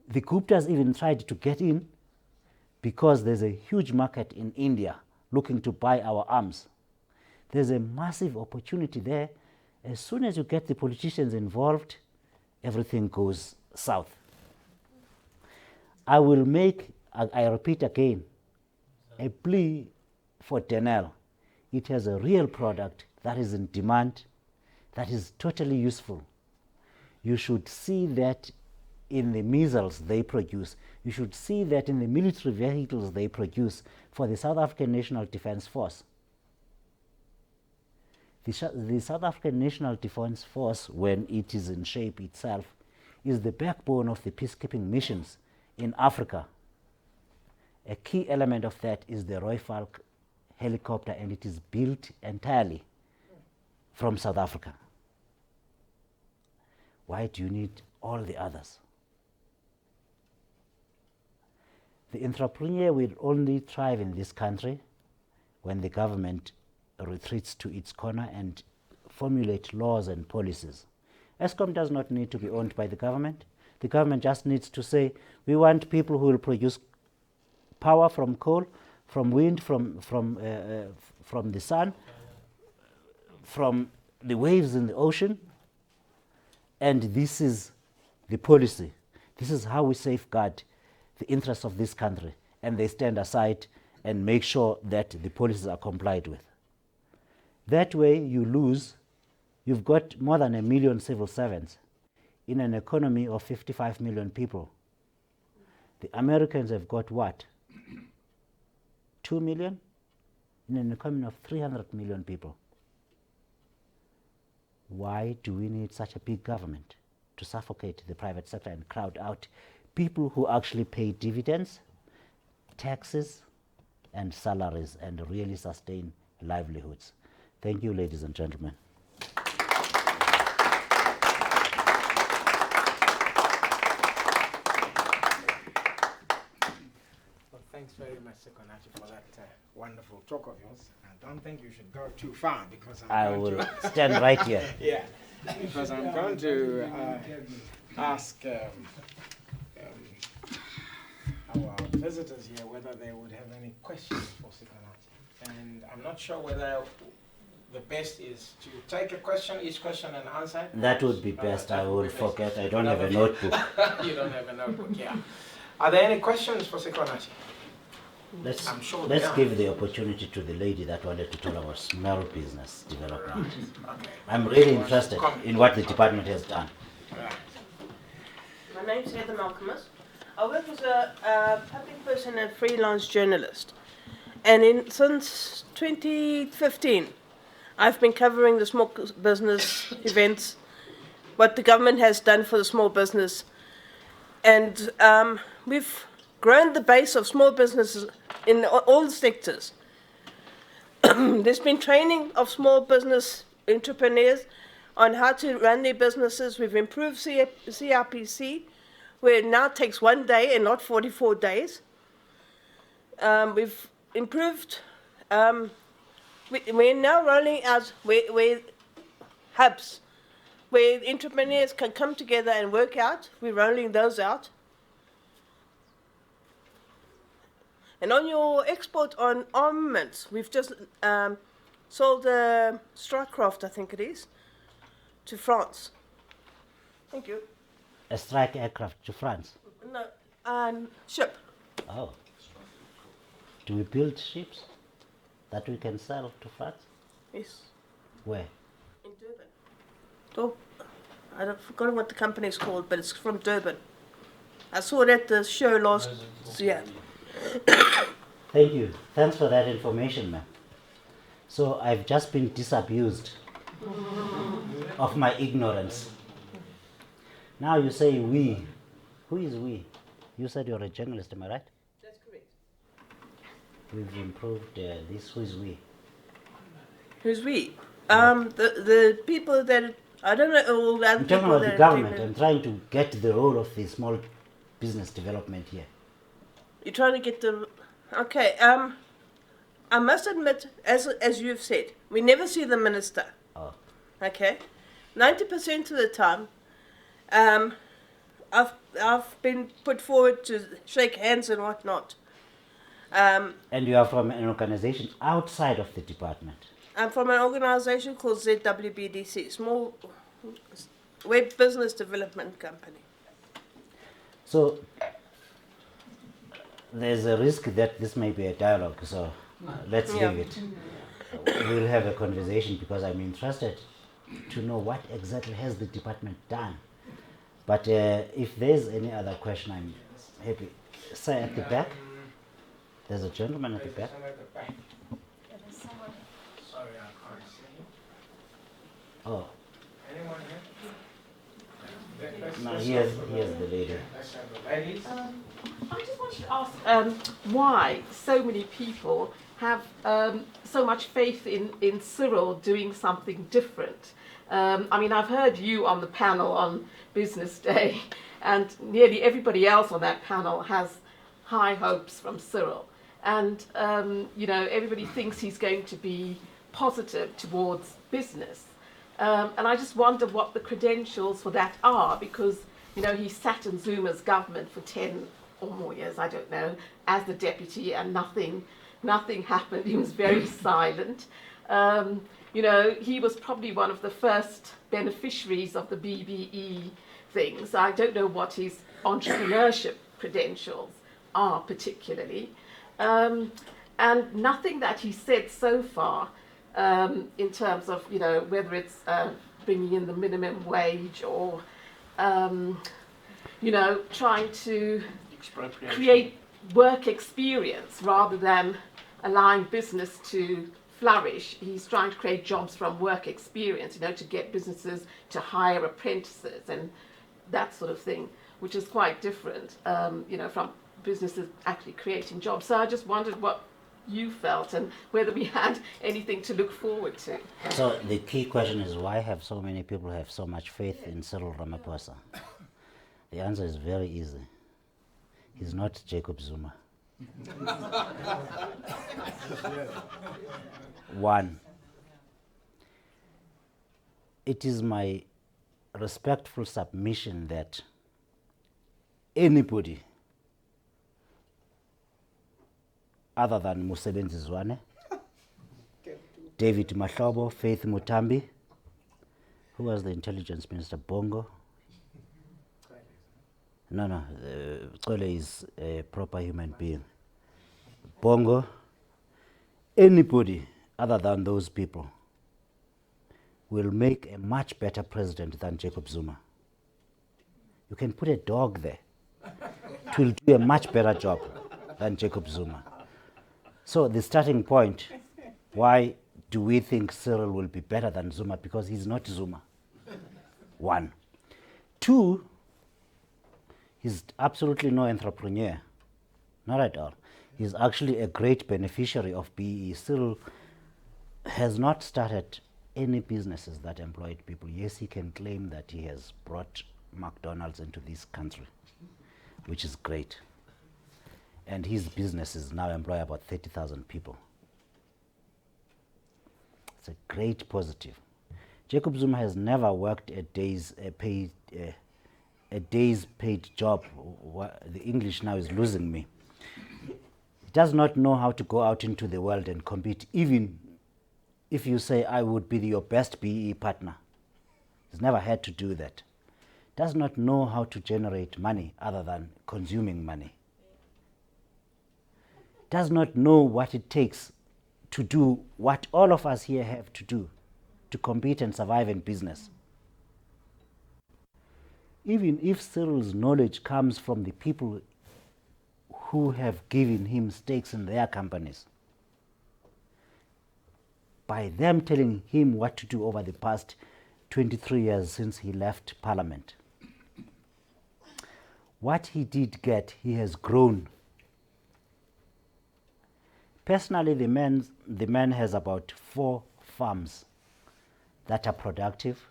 The Guptas even tried to get in because there's a huge market in India looking to buy our arms. There's a massive opportunity there. As soon as you get the politicians involved, everything goes south. I will make, I repeat again, a plea for Denel. It has a real product that is in demand, that is totally useful. You should see that in the missiles they produce. You should see that in the military vehicles they produce for the South African National Defence Force. The South African National Defence Force, when it is in shape itself, is the backbone of the peacekeeping missions in Africa. A key element of that is the Roy Falk helicopter, and it is built entirely from South Africa. Why do you need all the others? The entrepreneur will only thrive in this country when the government retreats to its corner and formulate laws and policies. Eskom does not need to be owned by the government. The government just needs to say, we want people who will produce power from coal, from wind, from the sun, from the waves in the ocean, and this is the policy. This is how we safeguard the interests of this country, and they stand aside and make sure that the policies are complied with. That way you've got more than 1 million civil servants in an economy of 55 million people. The Americans have got what? 2 million in an economy of 300 million people. Why do we need such a big government to suffocate the private sector and crowd out people who actually pay dividends, taxes, and salaries and really sustain livelihoods? Thank you, ladies and gentlemen. Well, thanks very much, Sikonathi, for that wonderful talk of yours. I don't think you should go too far because I will stand right here. Yeah, because I'm going to ask our visitors here whether they would have any questions for Sikonathi. And I'm not sure whether the best is to take a question, each question, and answer it. That would be best. I will forget. I don't have a notebook. You don't have a notebook, yeah. Are there any questions for Sikonathi? Let's there are. give the opportunity to the lady that wanted to tell about small business development. Okay. I'm really interested in what the department has done. Right. My name's Heather Malcolmus. I work as a public person and freelance journalist. And since 2015, I've been covering the small business events, what the government has done for the small business. And we've grown the base of small businesses in all sectors. There's been training of small business entrepreneurs on how to run their businesses. We've improved CRPC, where it now takes 1 day and not 44 days. We've improved. We're now rolling out where hubs, where entrepreneurs can come together and work out. We're rolling those out. And on your export on armaments, we've just sold a Strikecraft, I think it is, to France. Thank you. A strike aircraft to France. No, ship. Oh. Do we build ships that we can sell to France? Yes. Where? In Durban. Oh, I forgot what the company is called, but it's from Durban. I saw it at the show last year. Thank you. Thanks for that information, ma'am. So I've just been disabused of my ignorance. Now you say we. Who is we? You said you're a journalist, am I right? That's correct. We've improved this. Who is we? Who's we? The people that, I don't know, all the other I'm people talking about the that government. I'm trying to get the role of the small business development here. You're trying to get the... Okay, I must admit, as you've said, we never see the minister. Oh. Okay? 90% of the time, I've been put forward to shake hands and whatnot. And you are from an organization outside of the department. I'm from an organization called ZWBDC, Small Web Business Development Company. So there's a risk that this may be a dialogue, so let's leave it. We'll have a conversation because I'm interested to know what exactly has the department done. But if there's any other question, I'm happy. Sir, at the back. There's a gentleman at the back. Sorry, I can't see. Oh, Anyone here? no, here's the lady. Let's have the ladies. I just wanted to ask why so many people have so much faith in Cyril doing something different. I mean, I've heard you on the panel on Business Day, and nearly everybody else on that panel has high hopes from Cyril. And, you know, everybody thinks he's going to be positive towards business. And I just wonder what the credentials for that are, because You know, he sat in Zuma's government for 10 or more years, I don't know, as the deputy, and nothing happened. He was very silent. You know, he was probably one of the first beneficiaries of the BBE things. I don't know what his entrepreneurship credentials are particularly. And nothing that he said so far in terms of, you know, whether it's bringing in the minimum wage or, you know, trying to create work experience rather than allowing business to flourish. He's trying to create jobs from work experience, you know, to get businesses to hire apprentices and that sort of thing, which is quite different, you know, from businesses actually creating jobs. So I just wondered what you felt and whether we had anything to look forward to. So the key question is, why have so many people have so much faith in Cyril Ramaphosa? The answer is very easy. He's not Jacob Zuma. One, it is my respectful submission that anybody other than Musebenzi Zwane, David Mahlobo, Faith Mutambi, who was the intelligence minister, Bongo. No, Cole is a proper human being. Bongo, anybody other than those people will make a much better president than Jacob Zuma. You can put a dog there. It will do a much better job than Jacob Zuma. So the starting point, why do we think Cyril will be better than Zuma? Because he's not Zuma. One. Two, he's absolutely no entrepreneur. Not at all. He's actually a great beneficiary of BEE. Cyril has not started any businesses that employed people. Yes, he can claim that he has brought McDonald's into this country, which is great. And his businesses now employ about 30,000 people. It's a great positive. Jacob Zuma has never worked a day's paid job. The English now is losing me. He does not know how to go out into the world and compete, even if you say, I would be your best BE partner. He's never had to do that. Does not know how to generate money other than consuming money. Does not know what it takes to do what all of us here have to do, to compete and survive in business. Even if Cyril's knowledge comes from the people who have given him stakes in their companies, by them telling him what to do over the past 23 years since he left Parliament, what he did get, he has grown. Personally, the man has about 4 farms that are productive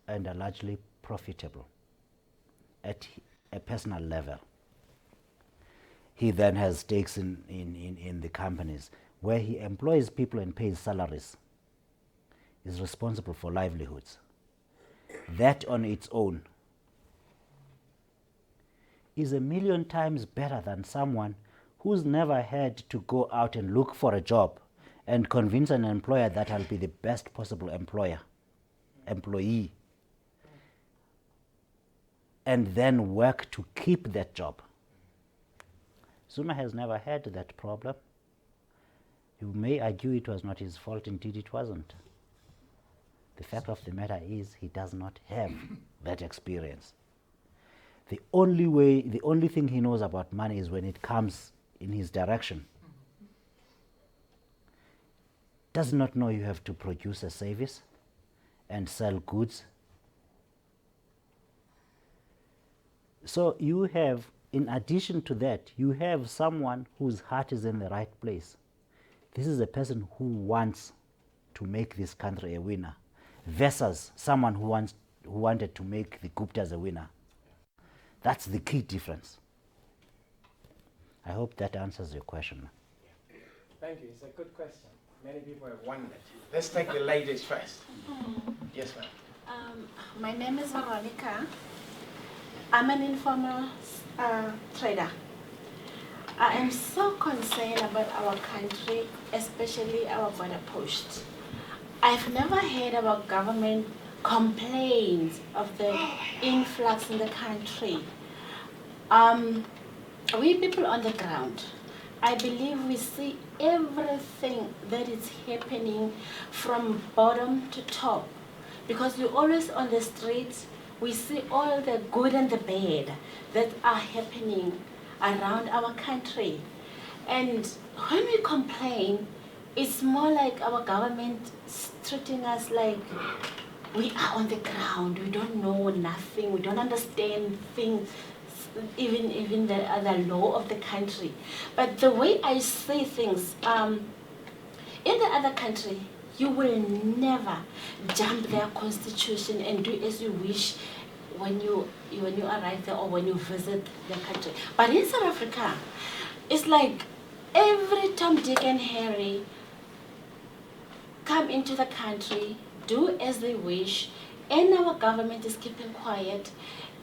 and are largely profitable at a personal level. He then has stakes in the companies where he employs people and pays salaries, is responsible for livelihoods. That on its own is a million times better than someone who's never had to go out and look for a job and convince an employer that I'll be the best possible employee, and then work to keep that job. Zuma has never had that problem. You may argue it was not his fault, indeed it wasn't. The fact of the matter is he does not have that experience. The only thing he knows about money is when it comes in his direction. Does not know you have to produce a service and sell goods. So you have, in addition to that, you have someone whose heart is in the right place. This is a person who wants to make this country a winner versus someone who wanted to make the Guptas a winner. That's the key difference. I hope that answers your question. Thank you. It's a good question. Many people have wondered. Let's take the ladies first. Yes, ma'am. My name is Veronica. I'm an informal trader. I am so concerned about our country, especially our border post. I've never heard about government complaints of the influx in the country. We people on the ground, I believe we see everything that is happening from bottom to top. Because we're always on the streets, we see all the good and the bad that are happening around our country. And when we complain, it's more like our government treating us like we are on the ground, we don't know nothing, we don't understand things, even the other law of the country. But the way I see things, in the other country, you will never jump their constitution and do as you wish when you arrive there or when you visit their country. But in South Africa, it's like every Tom, Dick, and Harry come into the country, do as they wish, and our government is keeping quiet,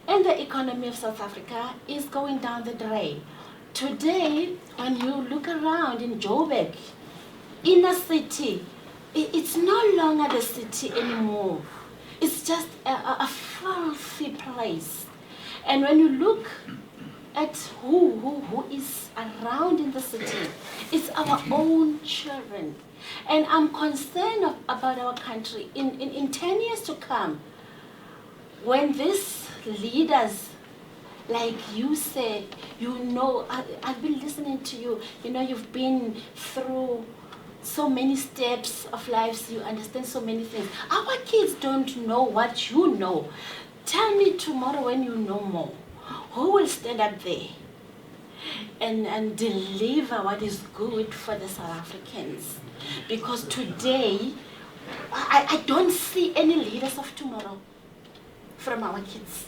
and the economy of South Africa is going down the drain. Today, when you look around in Joburg, inner city, it's no longer the city anymore. It's just a filthy place. And when you look at who is around in the city, it's our own children. And I'm concerned about our country. In 10 years to come, when these leaders, like you said, I've been listening to you, you've been through so many steps of life, you understand so many things. Our kids don't know what you know. Tell me tomorrow when you know more, who will stand up there and deliver what is good for the South Africans? Because today, I don't see any leaders of tomorrow from our kids.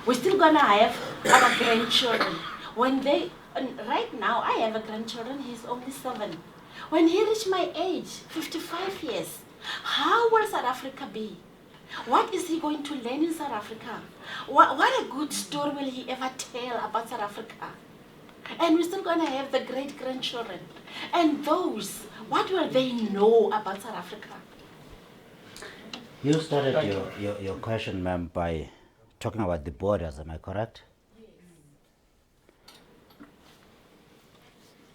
We're still gonna have our grandchildren. Right now, I have a grandchildren, he's only 7. When he reached my age, 55 years, how will South Africa be? What is he going to learn in South Africa? What a good story will he ever tell about South Africa? And we're still going to have the great-grandchildren. And those, what will they know about South Africa? You started your question, ma'am, by talking about the borders, am I correct?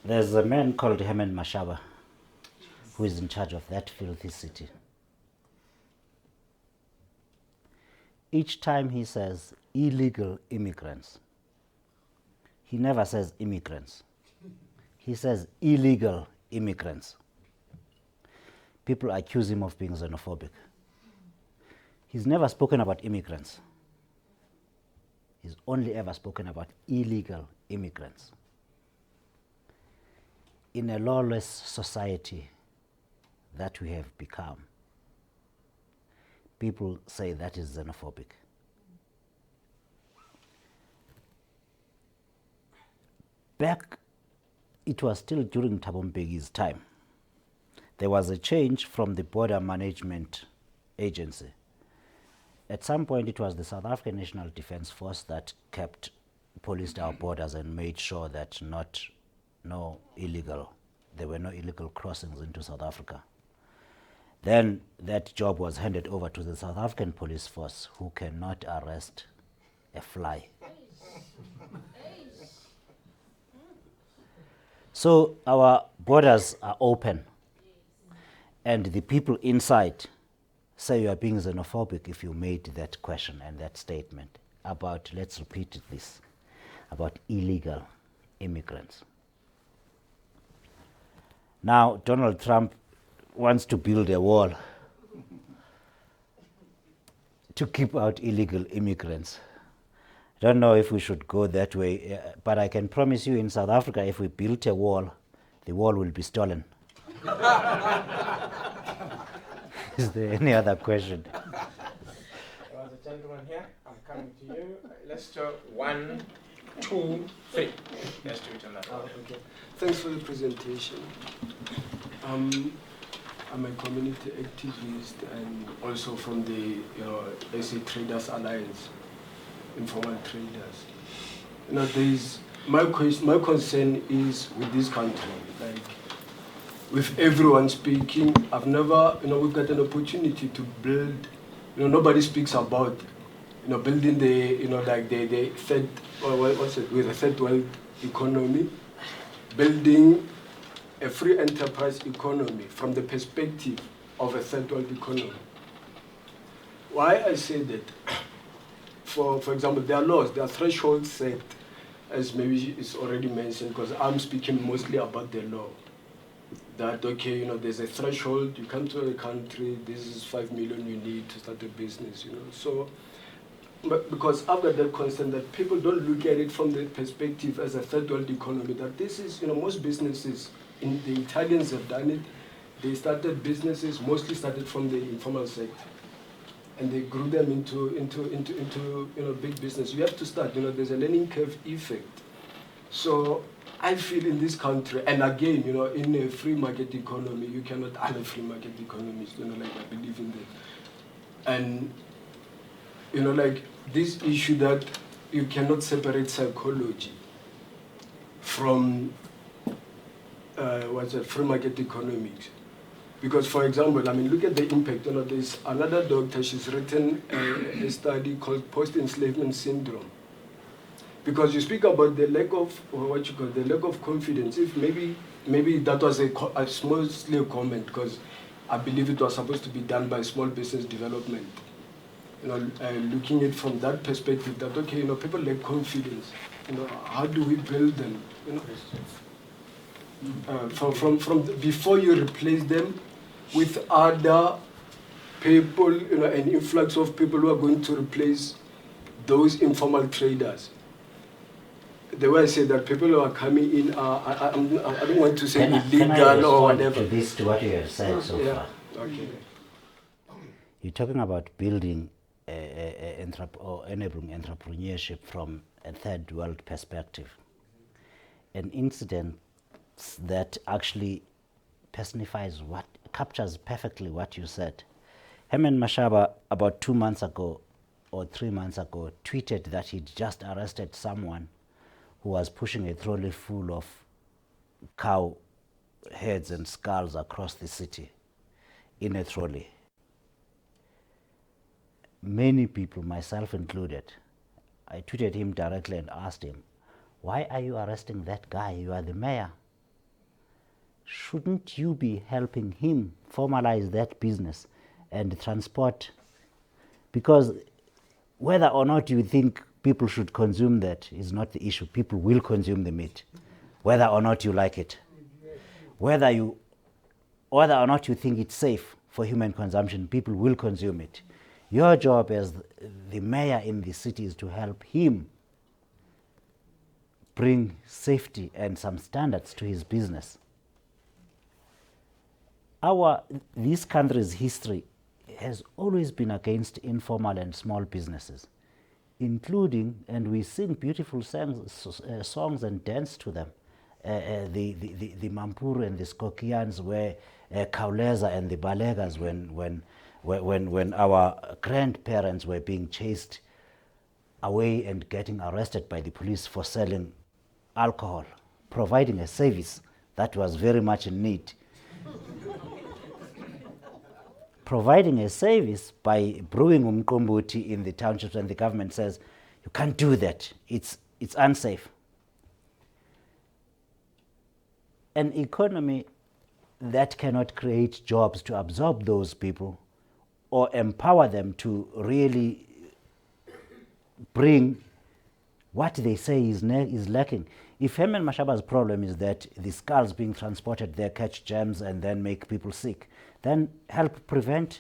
There's a man called Herman Mashaba who is in charge of that filthy city. Each time he says illegal immigrants, he never says immigrants. He says illegal immigrants. People accuse him of being xenophobic. He's never spoken about immigrants. He's only ever spoken about illegal immigrants. In a lawless society that we have become, people say that is xenophobic. Back, it was still during Thabo Mbeki's time. There was a change from the Border Management Agency. At some point, it was the South African National Defence Force that policed our borders and made sure that there were no illegal crossings into South Africa. Then that job was handed over to the South African police force, who cannot arrest a fly. So our borders are open, and the people inside say you are being xenophobic if you made that question and that statement about, let's repeat this, about illegal immigrants. Now, Donald Trump wants to build a wall to keep out illegal immigrants. I don't know if we should go that way, but I can promise you in South Africa, if we built a wall, the wall will be stolen. Is there any other question? There was a gentleman here. I'm coming to you. Let's do 1, 2, 3. Let's do it on that order. Okay. Thanks for the presentation. I'm a community activist and also from the SA Traders Alliance, informal traders. My concern is with this country, like with everyone speaking. I've never, we've got an opportunity to build. Nobody speaks about, building the, like the third, or what's it, with the third world economy, building a free enterprise economy from the perspective of a third world economy. Why I say that? For example, there are laws, there are thresholds set, as maybe it's already mentioned, because I'm speaking mostly about the law. That, okay, there's a threshold, you come to a country, this is 5 million you need to start a business, So, because I've got that concern that people don't look at it from the perspective as a third world economy, that this is, most businesses, the Italians have done it, they started businesses, mostly started from the informal sector. And they grew them into big business. You have to start, there's a learning curve effect. So I feel in this country, and again, in a free market economy, you cannot, I'm a free market economist, like I believe in that. And, like this issue that you cannot separate psychology from, free market economics. Because, for example, look at the impact. There's another doctor, she's written a study called post-enslavement syndrome. Because you speak about the lack of, the lack of confidence. If maybe that was a small comment, because I believe it was supposed to be done by small business development. Looking at it from that perspective, that, okay, people lack confidence. How do we build them? Before you replace them with other people, an influx of people who are going to replace those informal traders. The way I say that people who are coming in are, I don't want to say illegal or whatever. To what you have said so far. Okay. You're talking about building or enabling entrepreneurship from a third world perspective. An incident that actually personifies captures perfectly what you said. Herman Mashaba, about 2 months ago or 3 months ago, tweeted that he'd just arrested someone who was pushing a trolley full of cow heads and skulls across the city in a trolley. Many people, myself included, I tweeted him directly and asked him, why are you arresting that guy? You are the mayor. Shouldn't you be helping him formalize that business and transport? Because whether or not you think people should consume that is not the issue. People will consume the meat, whether or not you like it. Whether or not you think it's safe for human consumption, people will consume it. Your job as the mayor in the city is to help him bring safety and some standards to his business. This country's history has always been against informal and small businesses, including, and we sing beautiful songs and dance to them, the Mampuru and the Skokians were Kauleza and the Balegas when our grandparents were being chased away and getting arrested by the police for selling alcohol, providing a service that was very much in need. Providing a service by brewing umqombothi in the townships, and the government says, you can't do that, it's unsafe. An economy that cannot create jobs to absorb those people or empower them to really bring what they say is lacking. If Herman Mashaba's problem is that the skulls being transported there catch germs and then make people sick, then help prevent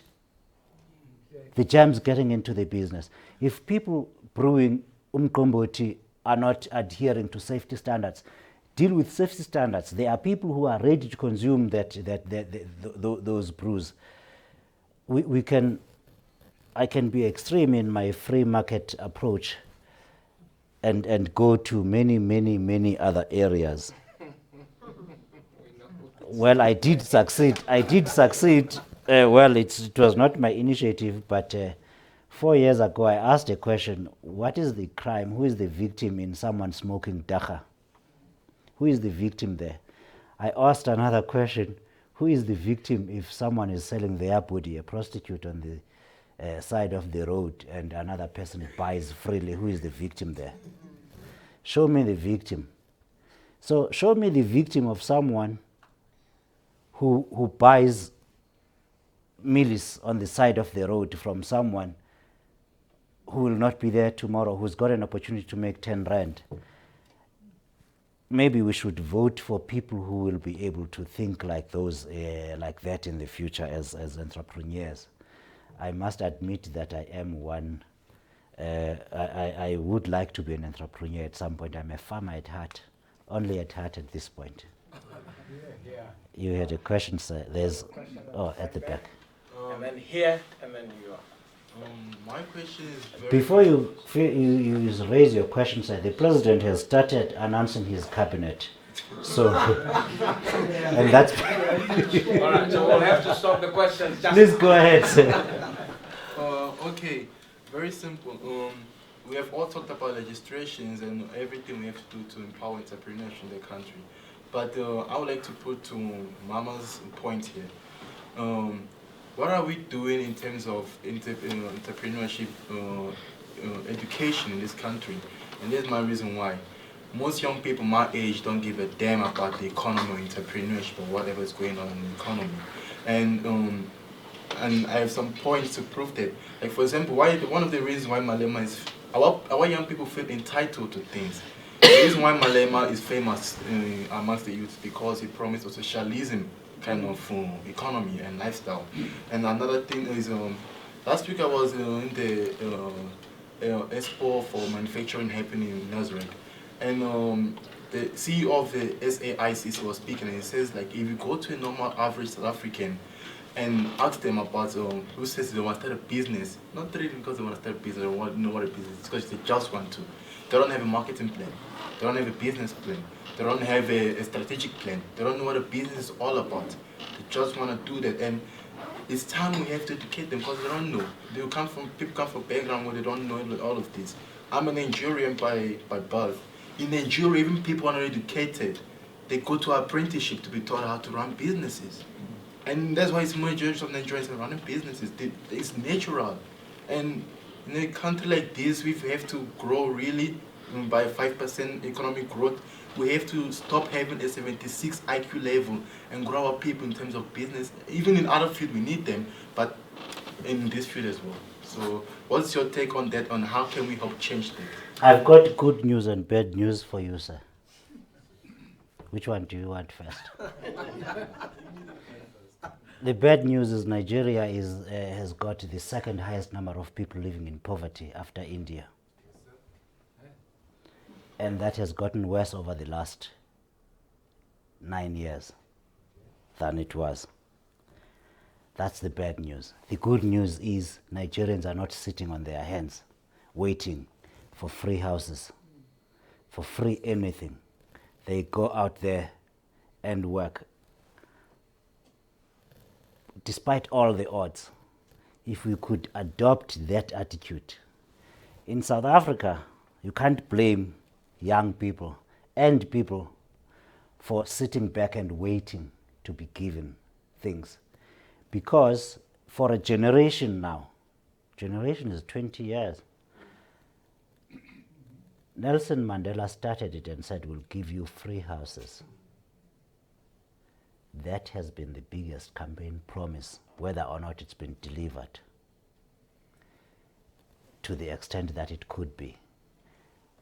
the germs getting into the business. If people brewing umqombothi are not adhering to safety standards, deal with safety standards. There are people who are ready to consume those brews. I can be extreme in my free market approach and go to many other areas. Well, I did succeed. I did succeed. Well, it was not my initiative, but 4 years ago I asked a question, what is the crime? Who is the victim in someone smoking dagga? Who is the victim there? I asked another question, who is the victim if someone is selling their body, a prostitute on the side of the road, and another person buys freely? Who is the victim there? Show me the victim. So show me the victim of someone who buys meals on the side of the road from someone who will not be there tomorrow, who's got an opportunity to make 10 rand. Maybe we should vote for people who will be able to think like those, like that in the future as entrepreneurs. I must admit that I am one. I would like to be an entrepreneur at some point. I'm a farmer at heart, only at heart at this point. You had a question, sir. There's, at the back. And then here, and then you are. My question is very Before you raise your question, sir, the president has started announcing his cabinet. So, and that's. All right, so we'll have to stop the questions. Please go ahead, sir. okay, very simple. We have all talked about legislations and everything we have to do to empower entrepreneurs in the country. But I would like to put to Mama's point here. What are we doing in terms of entrepreneurship education in this country? And there's my reason why. Most young people my age don't give a damn about the economy or entrepreneurship or whatever is going on in the economy. And I have some points to prove that. Like for example, one of the reasons why Malema is, our young people feel entitled to things. The reason why Malema is famous amongst the youth because he promised a socialism kind of economy and lifestyle. And another thing is, last week I was in the Expo for manufacturing happening in Nazareth, and the CEO of the SAICC was speaking, and he says like if you go to a normal average South African and ask them about who says they want to start a business, not really because they want to start a business or want to know what a business is, because they just want to. They don't have a marketing plan. They don't have a business plan. They don't have a strategic plan. They don't know what a business is all about. They just want to do that. And it's time we have to educate them because they don't know. People come from background where they don't know all of this. I'm a Nigerian by birth. In Nigeria, even people are not educated. They go to apprenticeship to be taught how to run businesses. And that's why it's majority of Nigerians are running businesses. It's natural. And in a country like this, we have to grow really by 5% economic growth. We have to stop having a 76 IQ level and grow our people in terms of business. Even in other fields, we need them, but in this field as well. So what's your take on that, on how can we help change that? I've got good news and bad news for you, sir. Which one do you want first? The bad news is Nigeria has got the second highest number of people living in poverty after India. And that has gotten worse over the last 9 years than it was. That's the bad news. The good news is Nigerians are not sitting on their hands waiting for free houses, for free anything. They go out there and work. Despite all the odds, if we could adopt that attitude. In South Africa, you can't blame young people and people for sitting back and waiting to be given things. Because for a generation now, generation is 20 years, Nelson Mandela started it and said, we'll give you free houses. That has been the biggest campaign promise, whether or not it's been delivered to the extent that it could be.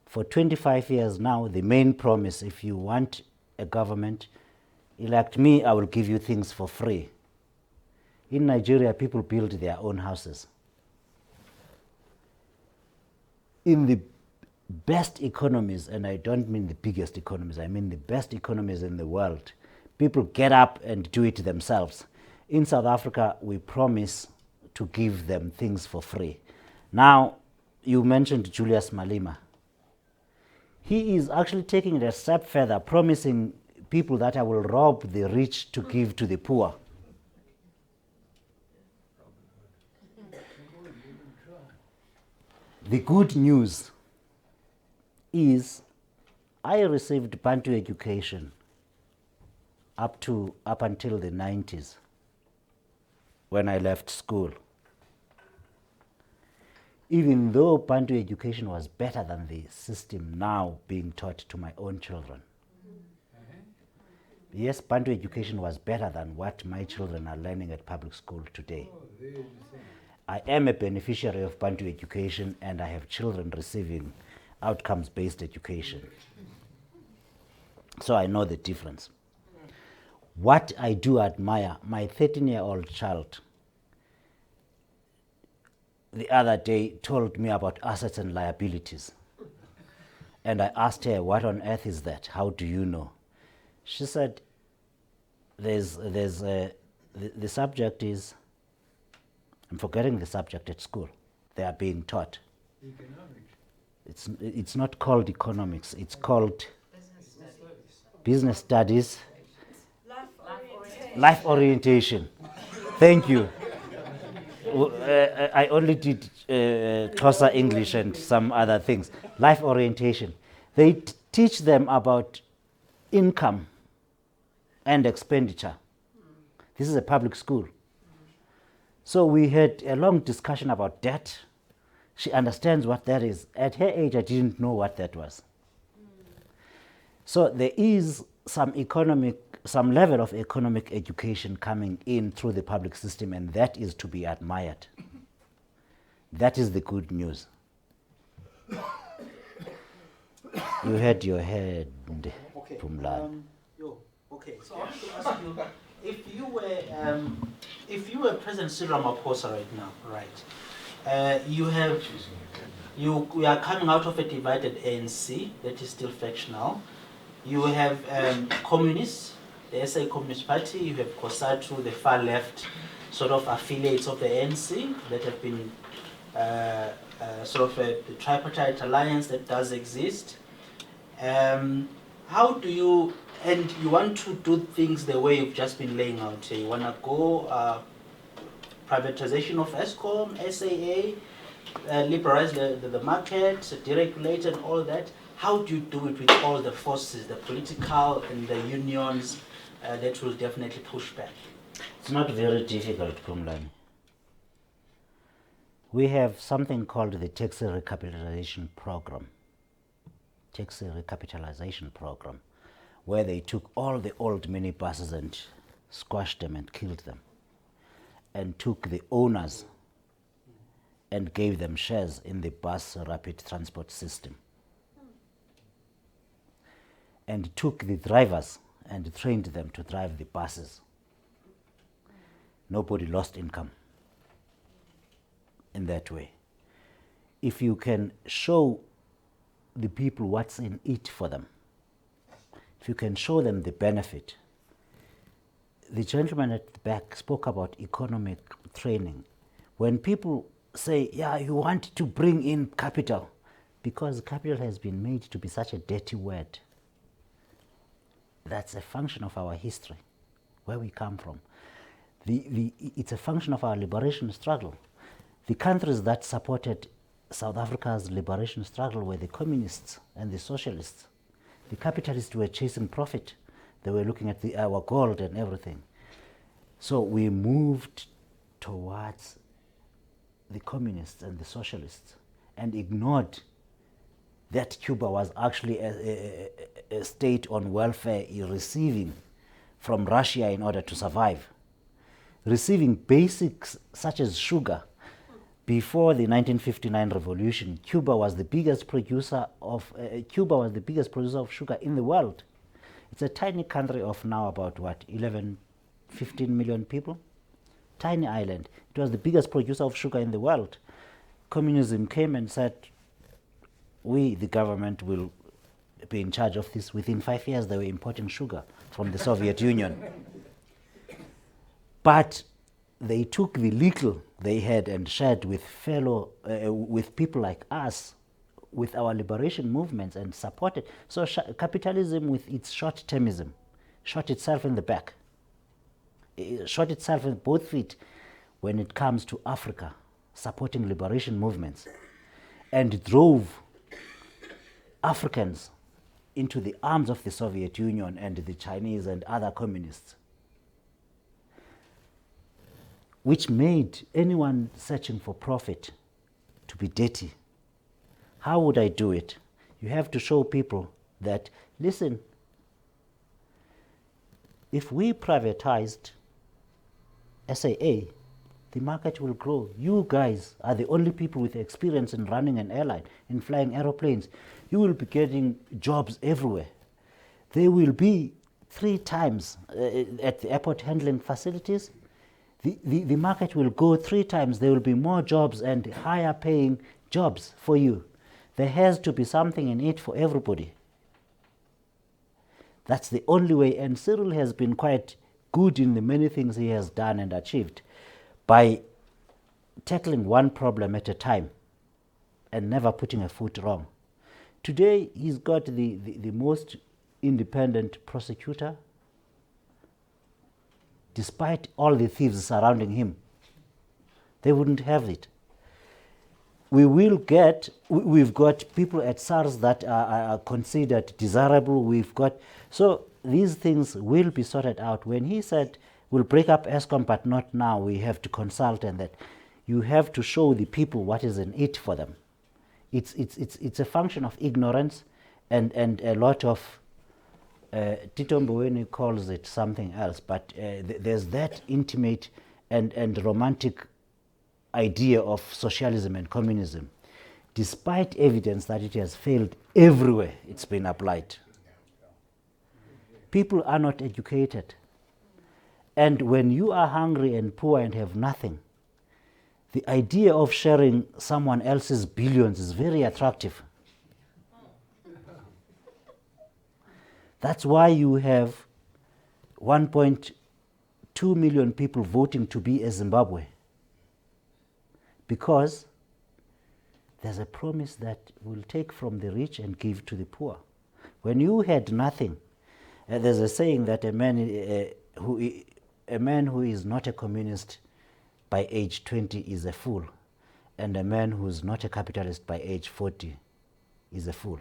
For 25 years now, the main promise, if you want a government, elect me, I will give you things for free. In Nigeria, people build their own houses. In the best economies, and I don't mean the biggest economies, I mean the best economies in the world, people get up and do it themselves. In South Africa, we promise to give them things for free. Now, you mentioned Julius Malema. He is actually taking it a step further, promising people that I will rob the rich to give to the poor. The good news is I received Bantu education up until the 90s when I left school. Even though Bantu education was better than the system now being taught to my own children. Yes, Bantu education was better than what my children are learning at public school today. I am a beneficiary of Bantu education, and I have children receiving outcomes-based education. So I know the difference. What I do admire, my 13-year-old child the other day told me about assets and liabilities. And I asked her, what on earth is that? How do you know? She said, the subject is, I'm forgetting the subject at school. They are being taught. Economics. It's not called economics. It's called business studies. Life orientation. Thank you. I only did Xhosa English and some other things. Life orientation. They teach them about income and expenditure. This is a public school. So we had a long discussion about debt. She understands what that is. At her age, I didn't know what that was. So there is some level of economic education coming in through the public system, and that is to be admired. That is the good news. You had your head, Pumlan. Okay, so I want to ask you, if you were President Cyril Ramaphosa right now, right? You are coming out of a divided ANC that is still factional. You have communists, the SA Communist Party. You have COSATU, the far left sort of affiliates of the ANC that have been the tripartite alliance that does exist. How do you, and you want to do things the way you've just been laying out here. You want to go privatization of Eskom, SAA, liberalize the market, deregulate and all that. How do you do it with all the forces, the political and the unions that will definitely push back? It's not very difficult, Pumlani. We have something called the taxi recapitalization program. Taxi recapitalization program, where they took all the old minibuses and squashed them and killed them, and took the owners and gave them shares in the bus rapid transport system, and took the drivers and trained them to drive the buses. Nobody lost income in that way. If you can show the people what's in it for them, if you can show them the benefit. The gentleman at the back spoke about economic training. When people say, yeah, you want to bring in capital, because capital has been made to be such a dirty word. That's a function of our history, where we come from. It's a function of our liberation struggle. The countries that supported South Africa's liberation struggle were the communists and the socialists. The capitalists were chasing profit. They were looking at our gold and everything. So we moved towards the communists and the socialists and ignored that Cuba was actually a state on welfare, receiving from Russia in order to survive. Receiving basics such as sugar. Before the 1959 revolution, Cuba was the biggest producer of sugar in the world. It's a tiny country of now about 11, 15 million people. Tiny island. It was the biggest producer of sugar in the world. Communism came and said, we, the government, will be in charge of this. Within 5 years, they were importing sugar from the Soviet Union. But they took the little they had and shared with with people like us, with our liberation movements, and supported. So capitalism with its short-termism shot itself in the back. It shot itself in both feet when it comes to Africa, supporting liberation movements, and drove Africans into the arms of the Soviet Union and the Chinese and other communists, which made anyone searching for profit to be dirty. How would I do it? You have to show people that, listen, if we privatized SAA, the market will grow. You guys are the only people with experience in running an airline, in flying aeroplanes. You will be getting jobs everywhere. There will be 3 times at the airport handling facilities. The market will go 3 times. There will be more jobs and higher paying jobs for you. There has to be something in it for everybody. That's the only way. And Cyril has been quite good in the many things he has done and achieved by tackling one problem at a time and never putting a foot wrong. Today, he's got the most independent prosecutor, despite all the thieves surrounding him. They wouldn't have it. We've got people at SARS that are considered desirable. So these things will be sorted out. When he said, we'll break up Eskom, but not now, we have to consult, and that you have to show the people what is in it for them. It's a function of ignorance and a lot of, Tito Mboweni calls it something else, but there's that intimate and romantic idea of socialism and communism, despite evidence that it has failed everywhere it's been applied. People are not educated. And when you are hungry and poor and have nothing, the idea of sharing someone else's billions is very attractive. That's why you have 1.2 million people voting to be a Zimbabwe. Because there's a promise that we'll take from the rich and give to the poor. When you had nothing, there's a saying that a man who is not a communist by age 20 is a fool, and a man who is not a capitalist by age 40 is a fool.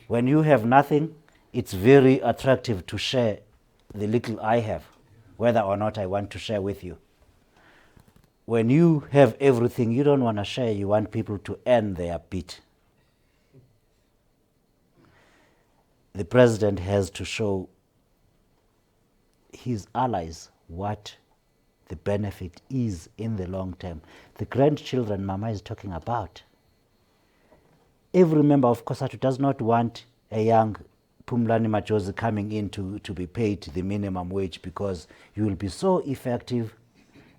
When you have nothing, it's very attractive to share the little I have, whether or not I want to share with you. When you have everything, you don't want to share, you want people to earn their bit. The president has to show his allies what the benefit is in the long term. The grandchildren Mama is talking about. Every member of COSATU does not want a young Pumlani Majozi coming in to be paid the minimum wage, because you will be so effective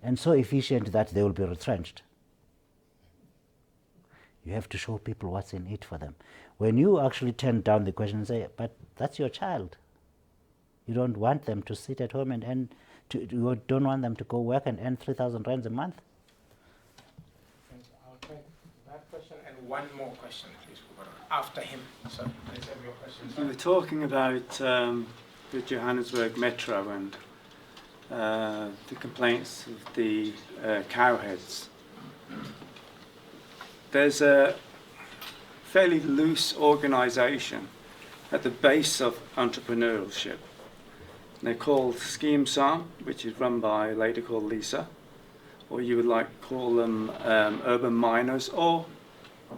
and so efficient that they will be retrenched. You have to show people what's in it for them. When you actually turn down the question and say, but that's your child. You don't want them to sit at home and you don't want them to go work and earn 3,000 rands a month. I'll take that question and one more question, please. After him. So let's have your questions. You were talking about the Johannesburg Metro and the complaints of the cowheads. There's a fairly loose organisation at the base of entrepreneurship. They're called Scheme Sam, which is run by a lady called Lisa, or you would like to call them urban miners or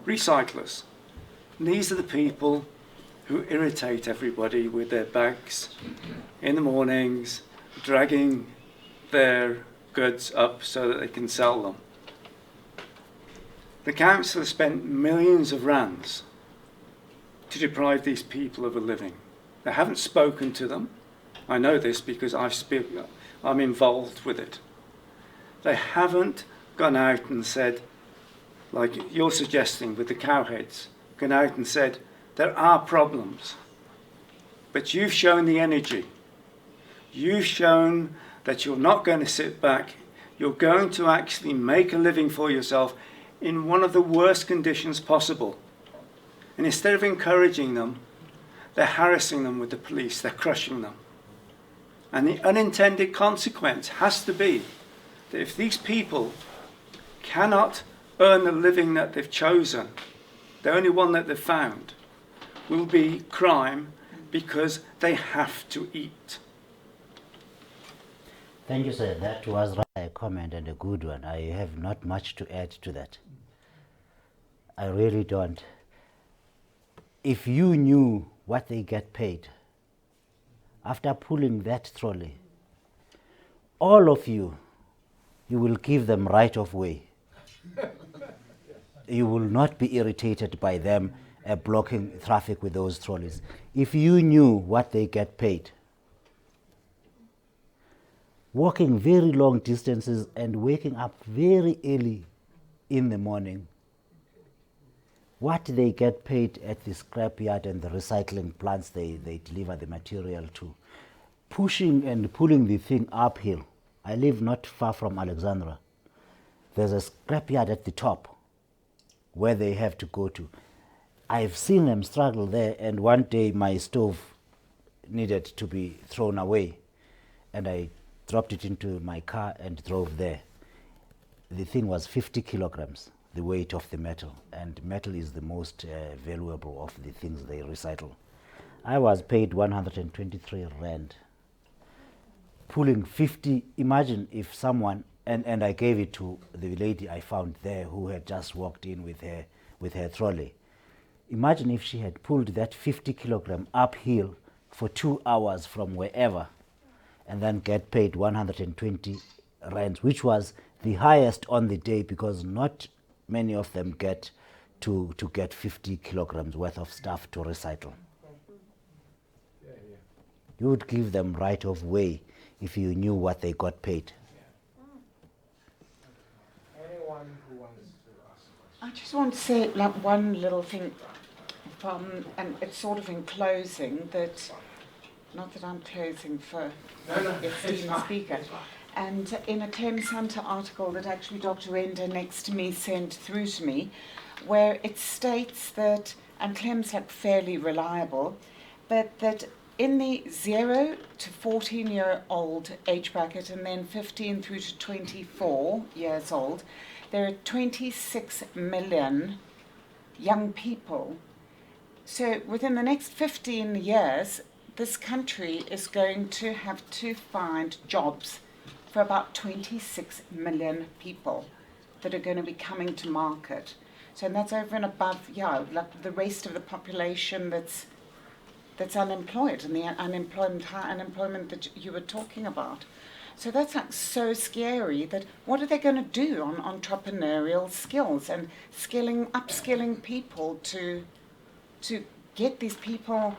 recyclers. And these are the people who irritate everybody with their bags in the mornings, dragging their goods up so that they can sell them. The council has spent millions of rands to deprive these people of a living. They haven't spoken to them. I know this because I'm involved with it. They haven't gone out and said, like you're suggesting with the cowheads, gone out and said, there are problems. But you've shown the energy. You've shown that you're not going to sit back. You're going to actually make a living for yourself in one of the worst conditions possible. And instead of encouraging them, They're harassing them with the police, they're crushing them. And the unintended consequence has to be that if these people cannot earn the living that they've chosen, the only one that they've found, will be crime because they have to eat. Thank you, sir. That was a comment and a good one. I have not much to add to that. I really don't. If you knew what they get paid after pulling that trolley, all of you will give them right of way. You will not be irritated by them blocking traffic with those trolleys. If you knew what they get paid, walking very long distances and waking up very early in the morning, what they get paid at the scrapyard and the recycling plants they deliver the material to, pushing and pulling the thing uphill. I live not far from Alexandra. There's a scrapyard at the top where they have to go to. I've seen them struggle there, and one day my stove needed to be thrown away, and I dropped it into my car and drove there. The thing was 50 kilograms, the weight of the metal, and metal is the most valuable of the things they recycle. I was paid 123 rand. Pulling 50, imagine if someone, and I gave it to the lady I found there who had just walked in with her trolley. Imagine if she had pulled that 50 kilogram uphill for 2 hours from wherever, and then get paid 120 rands, which was the highest on the day, because not many of them get to get 50 kilograms worth of stuff to recycle. You would give them right of way if you knew what they got paid. Anyone who wants to ask a question? I just want to say like one little thing from, and it's sort of in closing, that, not that I'm closing for esteemed speaker, and in a Claims Hunter article that actually Dr. Renda next to me sent through to me, where it states that, and Claims like fairly reliable, but that in the 0 to 14-year-old age bracket, and then 15 through to 24 years old, there are 26 million young people. So within the next 15 years, this country is going to have to find jobs for about 26 million people that are going to be coming to market. So and that's over and above, like the rest of the population that's unemployed, and the high unemployment that you were talking about. So that's like so scary, that what are they going to do on entrepreneurial skills and upskilling people to get these people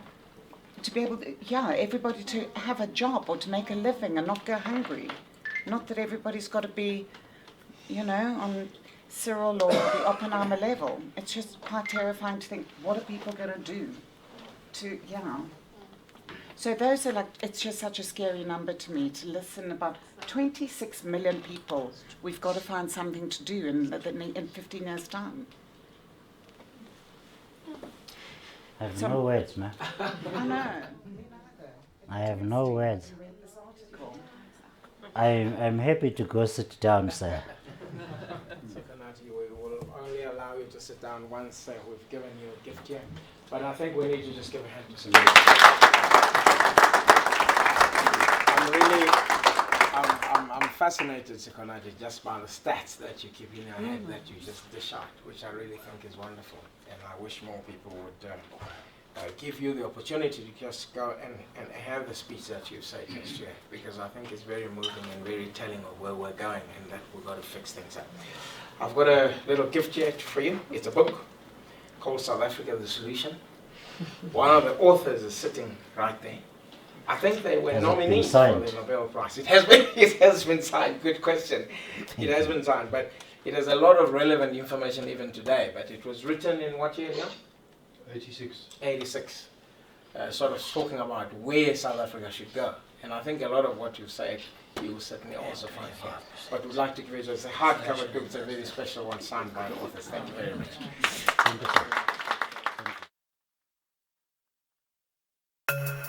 to be able to, everybody to have a job or to make a living and not go hungry. Not that everybody's got to be, on Cyril or the Oppenheimer level. It's just quite terrifying to think, what are people going to do? So those are like, it's just such a scary number to me to listen about 26 million people. We've got to find something to do in 15 years' time. I have no words, man. I know. I have no words. I'm happy to go sit down, sir. Sikonathi, we will only allow you to sit down once we've given you a gift here. But I think we need to just give a hand to Sikonathi. I'm fascinated, Sikonathi, just by the stats that you keep in your head that you just dish out, which I really think is wonderful. And I wish more people would give you the opportunity to just go and have the speech that you say just here, because I think it's very moving and very telling of where we're going and that we've got to fix things up. I've got a little gift here for you. It's a book called South Africa, the Solution. One of the authors is sitting right there. I think they were nominees for the Nobel Prize. It has been signed. Good question. It has been signed, but it has a lot of relevant information even today. But it was written in what year? Yeah? 86. 86. Sort of talking about where South Africa should go. And I think a lot of what you said, you will certainly also find here. But we'd like to give it as a hardcover book. It's a very special one signed by the authors. Thank you very much. Thank you, sir. you.